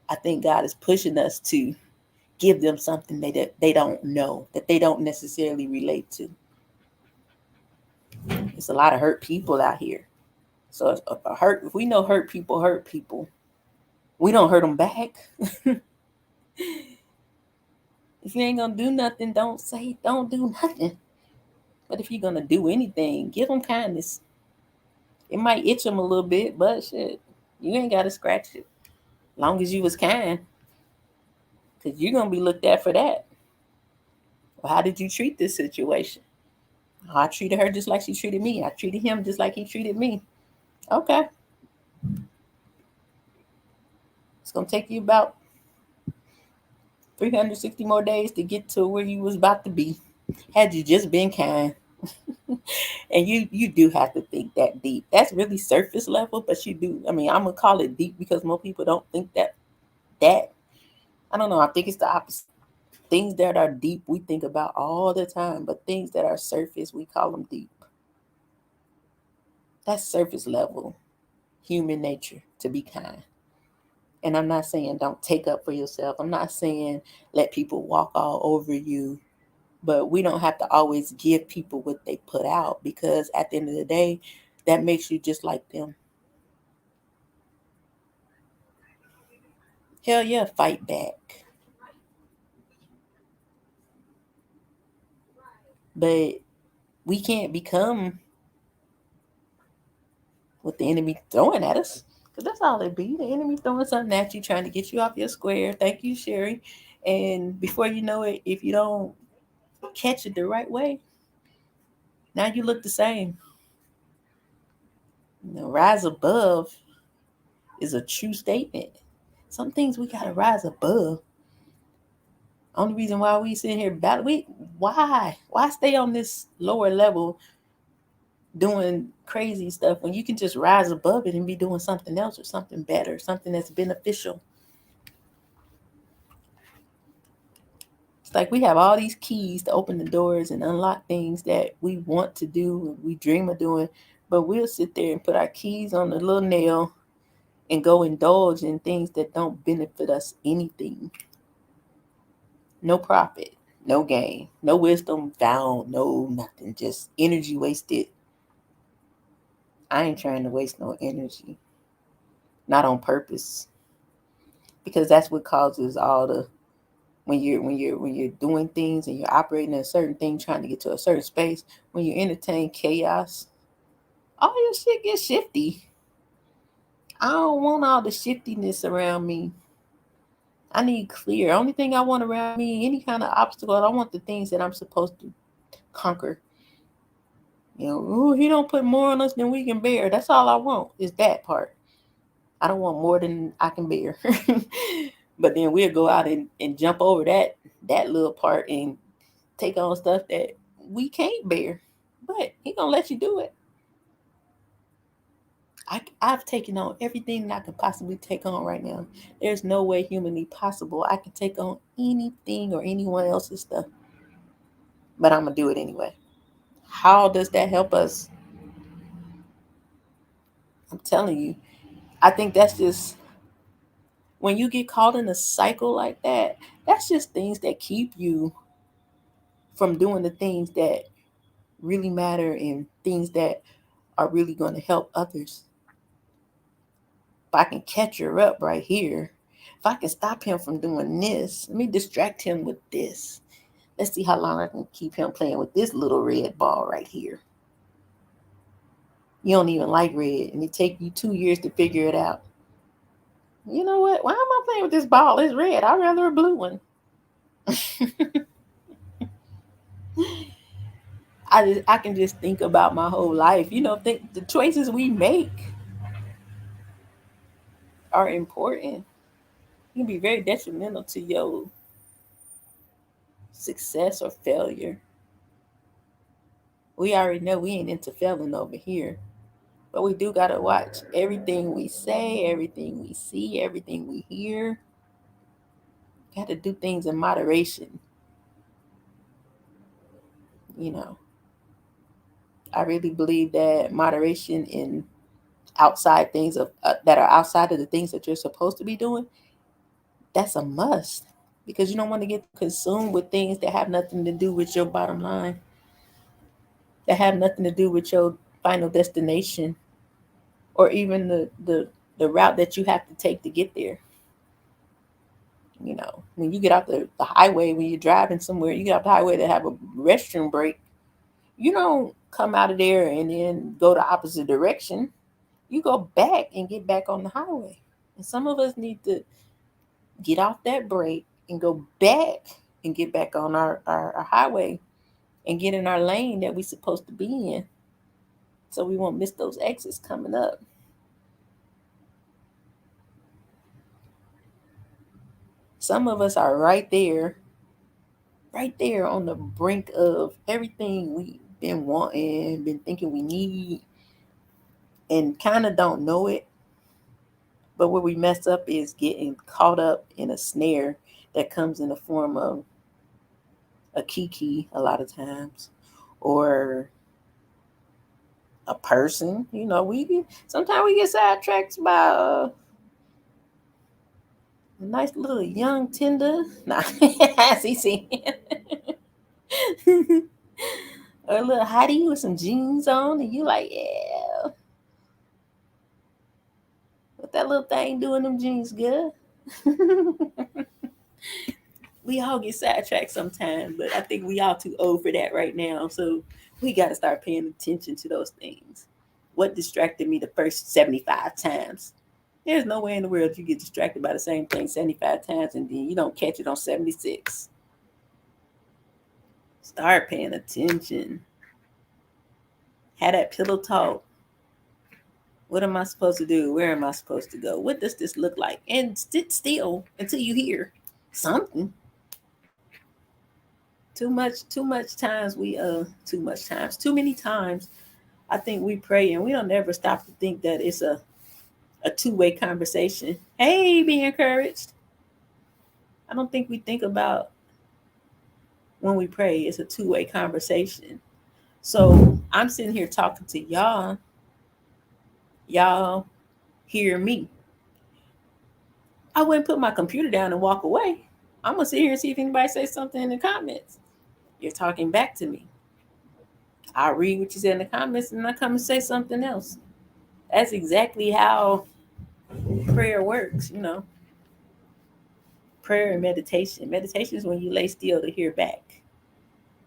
I think God is pushing us to give them something they don't know, that they don't necessarily relate to. It's a lot of hurt people out here. So if we know hurt people, we don't hurt them back. If you ain't gonna do nothing, don't do nothing. But if you're gonna do anything, give them kindness. It might itch them a little bit, but shit, you ain't gotta scratch it. Long as you was kind, because you're gonna be looked at for that. Well, how did you treat this situation? Oh, I treated her just like she treated me. I treated him just like he treated me. Okay, it's gonna take you about 360 more days to get to where you was about to be. Had you just been kind. And you do have to think that deep. That's really surface level, but you do. I mean, I'm gonna call it deep because most people don't think that. I don't know. I think it's the opposite. Things that are deep we think about all the time, but things that are surface we call them deep. That's surface level human nature to be kind. And I'm not saying don't take up for yourself. I'm not saying let people walk all over you. But we don't have to always give people what they put out because at the end of the day, that makes you just like them. Hell yeah, fight back. But we can't become what the enemy throwing at us. Because that's all it be. The enemy throwing something at you, trying to get you off your square. Thank you, Sherry. And before you know it, if you don't catch it the right way, now you look the same. Rise above is a true statement. Some things we gotta rise above. Only reason why we sitting here battle, why stay on this lower level doing crazy stuff when you can just rise above it and be doing something else or something better, something that's beneficial. It's like we have all these keys to open the doors and unlock things that we want to do, we dream of doing, but we'll sit there and put our keys on the little nail and go indulge in things that don't benefit us anything. No profit, no gain, no wisdom found, no nothing, just energy wasted. I ain't trying to waste no energy, not on purpose, because that's what causes all the when you're doing things and you're operating in a certain thing, trying to get to a certain space. When you entertain chaos, all your shit gets shifty. I don't want all the shiftiness around me. I need clear. Only thing I want around me, any kind of obstacle, I want the things that I'm supposed to conquer. Ooh, he don't put more on us than we can bear. That's all I want is that part. I don't want more than I can bear. But then we'll go out and jump over that little part and take on stuff that we can't bear. But he gonna let you do it. I've taken on everything that I could possibly take on right now. There's no way humanly possible I can take on anything or anyone else's stuff. But I'm gonna do it anyway. How does that help us? I'm telling you. I think that's just when you get caught in a cycle like that, that's just things that keep you from doing the things that really matter and things that are really going to help others. If I can catch her up right here, if I can stop him from doing this, let me distract him with this. Let's see how long I can keep him playing with this little red ball right here. You don't even like red, and it take you 2 years to figure it out. You know what? Why am I playing with this ball? It's red. I'd rather a blue one. I can just think about my whole life. Think the choices we make are important. It can be very detrimental to your success or failure. We already know we ain't into failing over here. But we do gotta watch everything we say, everything we see, everything we hear. Gotta do things in moderation. You know, I really believe that moderation in outside things that are outside of the things that you're supposed to be doing, that's a must, because you don't want to get consumed with things that have nothing to do with your bottom line, that have nothing to do with your final destination, or even the route that you have to take to get there. When you get out the highway, when you're driving somewhere, you get off the highway to have a restroom break. You don't come out of there and then go the opposite direction. You go back and get back on the highway. And some of us need to get off that break and go back and get back on our highway and get in our lane that we're supposed to be in, so we won't miss those exits coming up. Some of us are right there on the brink of everything we've been wanting, been thinking we need, and kind of don't know it. But where we mess up is getting caught up in a snare that comes in the form of a kiki a lot of times, or a person. Sometimes we get sidetracked by a nice little young tender. Nah, see, or a little hottie with some jeans on, and you like, yeah, what that little thing doing them jeans good. We all get sidetracked sometimes, but I think we all too old for that right now. So we got to start paying attention to those things. What distracted me the first 75 times? There's no way in the world you get distracted by the same thing 75 times and then you don't catch it on 76. Start paying attention. Have that pillow talk. What am I supposed to do? Where am I supposed to go? What does this look like? And sit still until you hear something. Too many times I think we pray and we don't ever stop to think that it's a two-way conversation. Hey, be encouraged. I don't think we think about when we pray, it's a two-way conversation. So I'm sitting here talking to y'all. Y'all hear me. I wouldn't put my computer down and walk away. I'm gonna sit here and see if anybody says something in the comments. You're talking back to me. I'll read what you said in the comments and I come and say something else. That's exactly how prayer works. Prayer and meditation. Meditation is when you lay still to hear back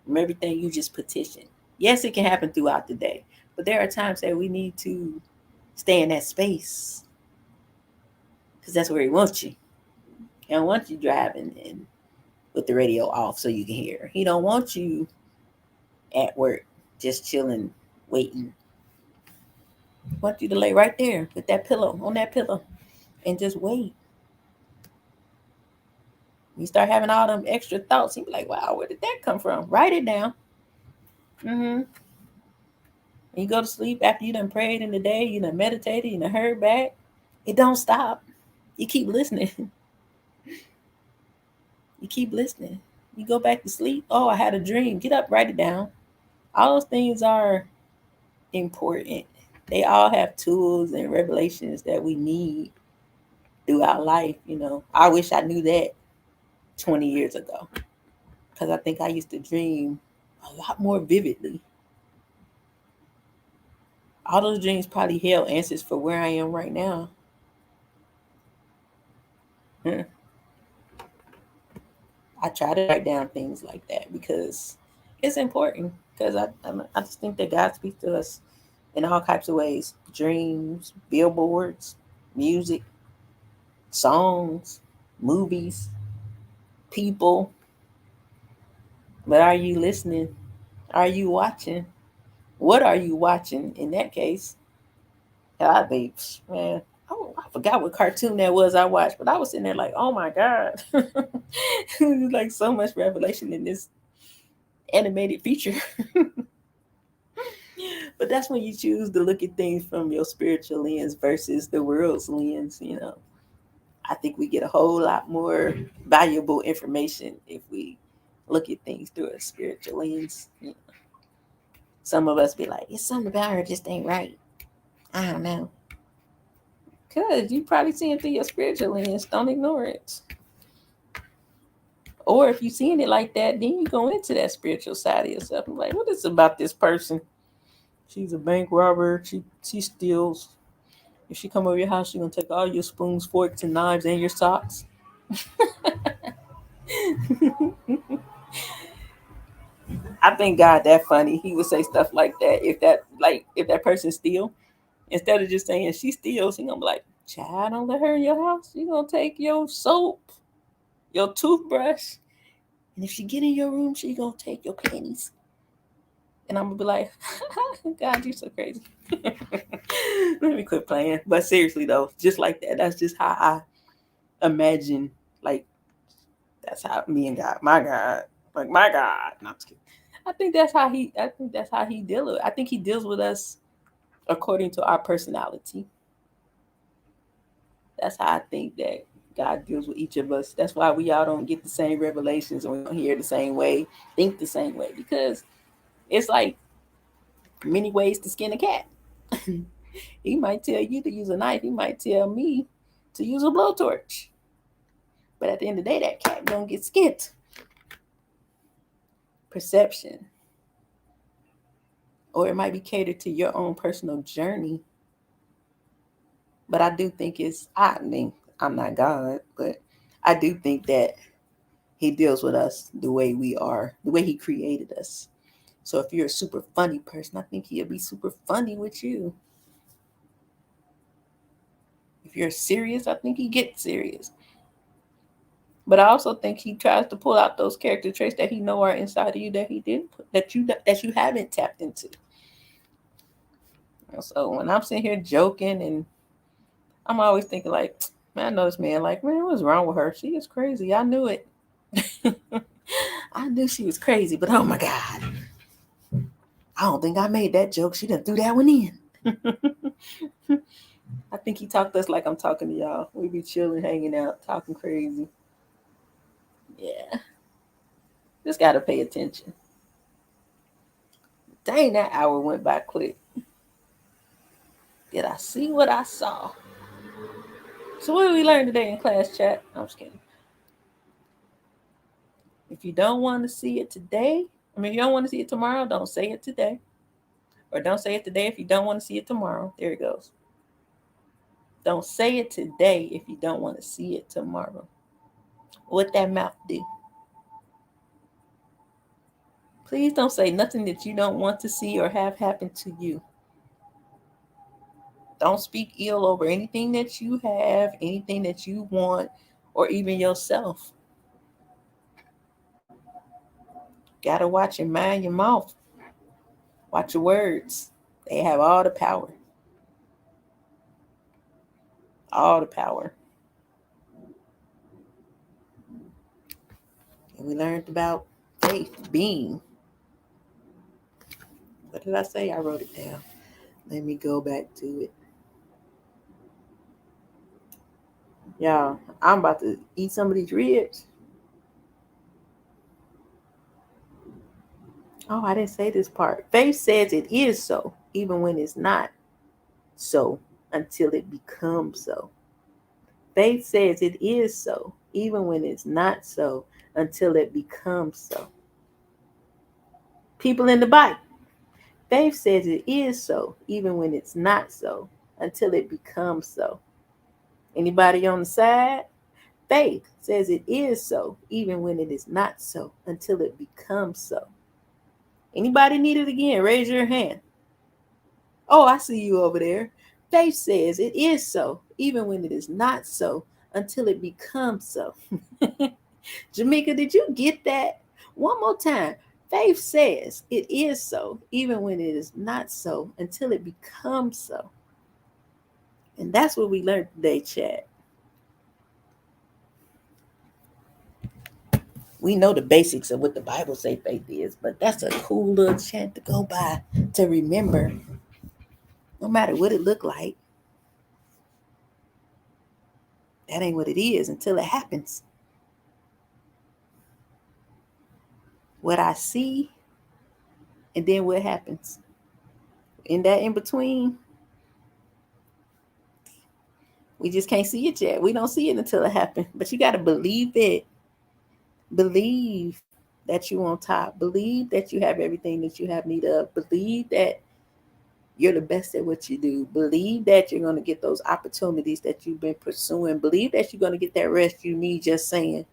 from everything you just petitioned. Yes, it can happen throughout the day, but there are times that we need to stay in that space because that's where he wants you. He don't want you driving and with the radio off so you can hear. He don't want you at work just chilling, waiting. He wants you to lay right there with that pillow on that pillow and just wait. You start having all them extra thoughts. You be like, "Wow, where did that come from?" Write it down. Mm-hmm. And you go to sleep after you done prayed in the day, you done meditated, you done heard back. It don't stop. You keep listening. You keep listening. You go back to sleep. Oh, I had a dream. Get up, write it down. All those things are important. They all have tools and revelations that we need throughout life. I wish I knew that 20 years ago because I think I used to dream a lot more vividly. All those dreams probably held answers for where I am right now. Hmm. I try to write down things like that because it's important. Because I just think that God speaks to us in all types of ways: dreams, billboards, music, songs, movies, people. But are you listening? Are you watching? What are you watching in that case? I think, man, oh, I forgot what cartoon that was I watched, but I was sitting there like, oh my God. There's like so much revelation in this animated feature. But that's when you choose to look at things from your spiritual lens versus the world's lens. I think we get a whole lot more valuable information if we look at things through a spiritual lens. Some of us be like, it's something about her just ain't right. I don't know. Because you probably see it through your spiritual lens. Don't ignore it. Or if you're seeing it like that, then you go into that spiritual side of yourself and like, what is it about this person? She's a bank robber. She steals. If she come over your house, she's gonna take all your spoons, forks, and knives and your socks. I think God that funny. He would say stuff like that. If that person steal, instead of just saying she steals, he gonna be like, child, don't let her in your house. She gonna take your soap, your toothbrush, and if she get in your room, she gonna take your panties. And I'm gonna be like, God, you're so crazy. Let me quit playing. But seriously though, just like that, that's just how I imagine. Like that's how me and God, my God, like my God. No, I'm just kidding. I think that's how he. I think that's how he deals with. I think he deals with us according to our personality. That's how I think that God deals with each of us. That's why we all don't get the same revelations and we don't hear the same way, think the same way, because it's like many ways to skin a cat. He might tell you to use a knife. He might tell me to use a blowtorch. But at the end of the day, that cat gonna get skinned. Perception, or it might be catered to your own personal journey. But I do think I mean, I'm not God, but I do think that He deals with us the way we are, the way He created us. So if you're a super funny person, I think He'll be super funny with you. If you're serious, I think He gets serious. But I also think He tries to pull out those character traits that He know are inside of you that He didn't put, that you haven't tapped into. So when I'm sitting here joking, and I'm always thinking like, man, I know this man. Like, man, what's wrong with her? She is crazy. I knew it. I knew she was crazy, but oh my God, I don't think I made that joke. She done threw that one in. I think he talked to us like I'm talking to y'all. We be chilling, hanging out, talking crazy. Yeah, just gotta pay attention. Dang, that hour went by quick. Did I see what I saw? So what did we learn today in class chat? I'm just kidding. If you don't want to see it today, I mean, if you don't want to see it tomorrow, don't say it today. Or don't say it today if you don't want to see it tomorrow. There it goes. Don't say it today if you don't want to see it tomorrow. What that mouth do? Please don't say nothing that you don't want to see or have happen to you. Don't speak ill over anything that you have, anything that you want, or even yourself. Gotta watch and mind your mouth. Watch your words. They have all the power. All the power. And we learned about faith being. What did I say? I wrote it down. Let me go back to it. Y'all, I'm about to eat some of these ribs. Oh, I didn't say this part. Faith says it is so, even when it's not so, until it becomes so. Faith says it is so, even when it's not so, until it becomes so. People in the Bible, faith says it is so, even when it's not so, until it becomes so. Anybody on the side? Faith says it is so, even when it is not so, until it becomes so. Anybody need it again? Raise your hand. Oh, I see you over there. Faith says it is so, even when it is not so, until it becomes so. Jamaica, did you get that? One more time. Faith says it is so, even when it is not so, until it becomes so. And that's what we learned today, chat. We know the basics of what the Bible say faith is, but that's a cool little chant to go by to remember. No matter what it look like, that ain't what it is until it happens. What I see, and then what happens. In that in between, we just can't see it yet. We don't see it until it happens. But you got to believe it. Believe that you on top. Believe that you have everything that you have need of. Believe that you're the best at what you do. Believe that you're going to get those opportunities that you've been pursuing. Believe that you're going to get that rest you need just saying.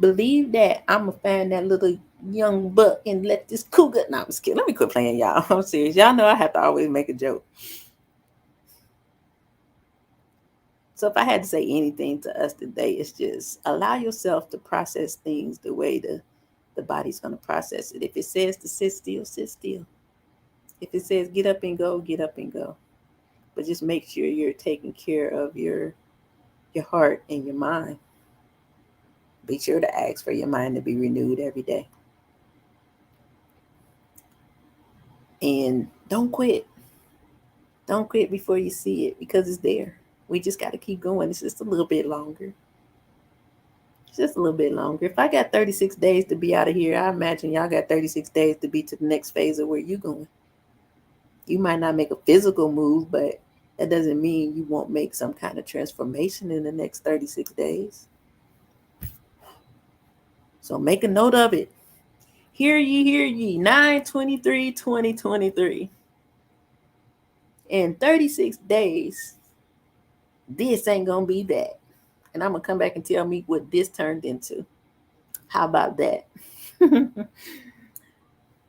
Believe that I'm going to find that little young buck and let this cougar. No, I'm just kidding. Let me quit playing, y'all. I'm serious. Y'all know I have to always make a joke. So if I had to say anything to us today, it's just allow yourself to process things the way the body's going to process it. If it says to sit still, sit still. If it says get up and go, get up and go. But just make sure you're taking care of your heart and your mind. Be sure to ask for your mind to be renewed every day. And don't quit. Don't quit before you see it because it's there. We just got to keep going. It's just a little bit longer. It's just a little bit longer. If I got 36 days to be out of here, I imagine y'all got 36 days to be to the next phase of where you going. You might not make a physical move, but that doesn't mean you won't make some kind of transformation in the next 36 days. So make a note of it. Hear ye, 9/23/2023. In 36 days, this ain't going to be that. And I'm going to come back and tell me what this turned into. How about that?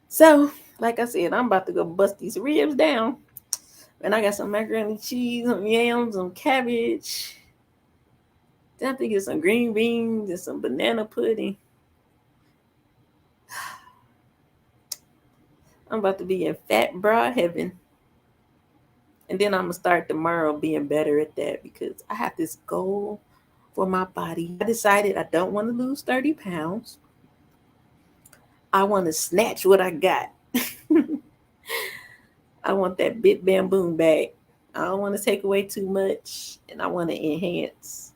So, like I said, I'm about to go bust these ribs down. And I got some macaroni and cheese, some yams, some cabbage. Then I think it's some green beans and some banana pudding. I'm about to be in fat bra heaven. And then I'm going to start tomorrow being better at that because I have this goal for my body. I decided I don't want to lose 30 pounds. I want to snatch what I got. I want that bit bam boom back. I don't want to take away too much and I want to enhance.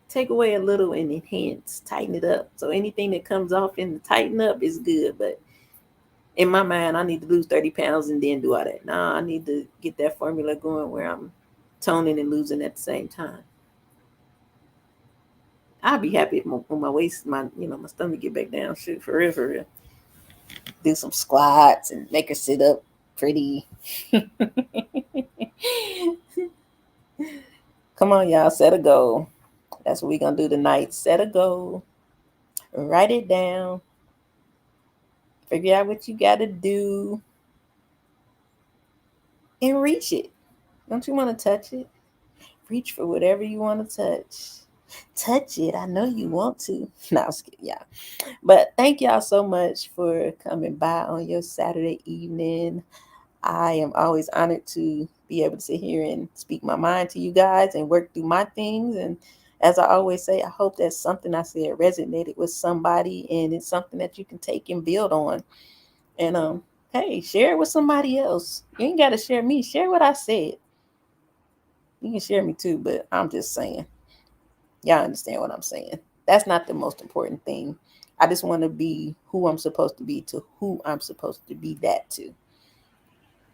Take away a little and enhance, tighten it up. So anything that comes off in the tighten up is good. But in my mind, I need to lose 30 pounds and then do all that. Nah, I need to get that formula going where I'm toning and losing at the same time. I'll be happy when my waist, my stomach get back down. Shoot, for real, for real. Do some squats and make her sit up pretty. Come on, y'all, set a goal. That's what we're going to do tonight. Set a goal. Write it down. Figure out what you got to do. And reach it. Don't you want to touch it? Reach for whatever you want to touch. Touch it. I know you want to. No, I was kidding, y'all. But thank y'all so much for coming by on your Saturday evening. I am always honored to be able to sit here and speak my mind to you guys and work through my things. And as I always say, I hope that something I said resonated with somebody and it's something that you can take and build on. And hey, share it with somebody else. You ain't gotta share me. Share what I said. You can share me too, but I'm just saying. Y'all understand what I'm saying. That's not the most important thing. I just want to be who I'm supposed to be to who I'm supposed to be that to.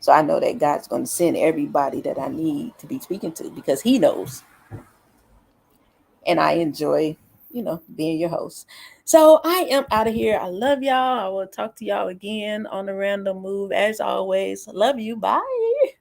So I know that God's going to send everybody that I need to be speaking to because He knows. And I enjoy, being your host. So I am out of here. I love y'all. I will talk to y'all again on the random move. As always, love you. Bye.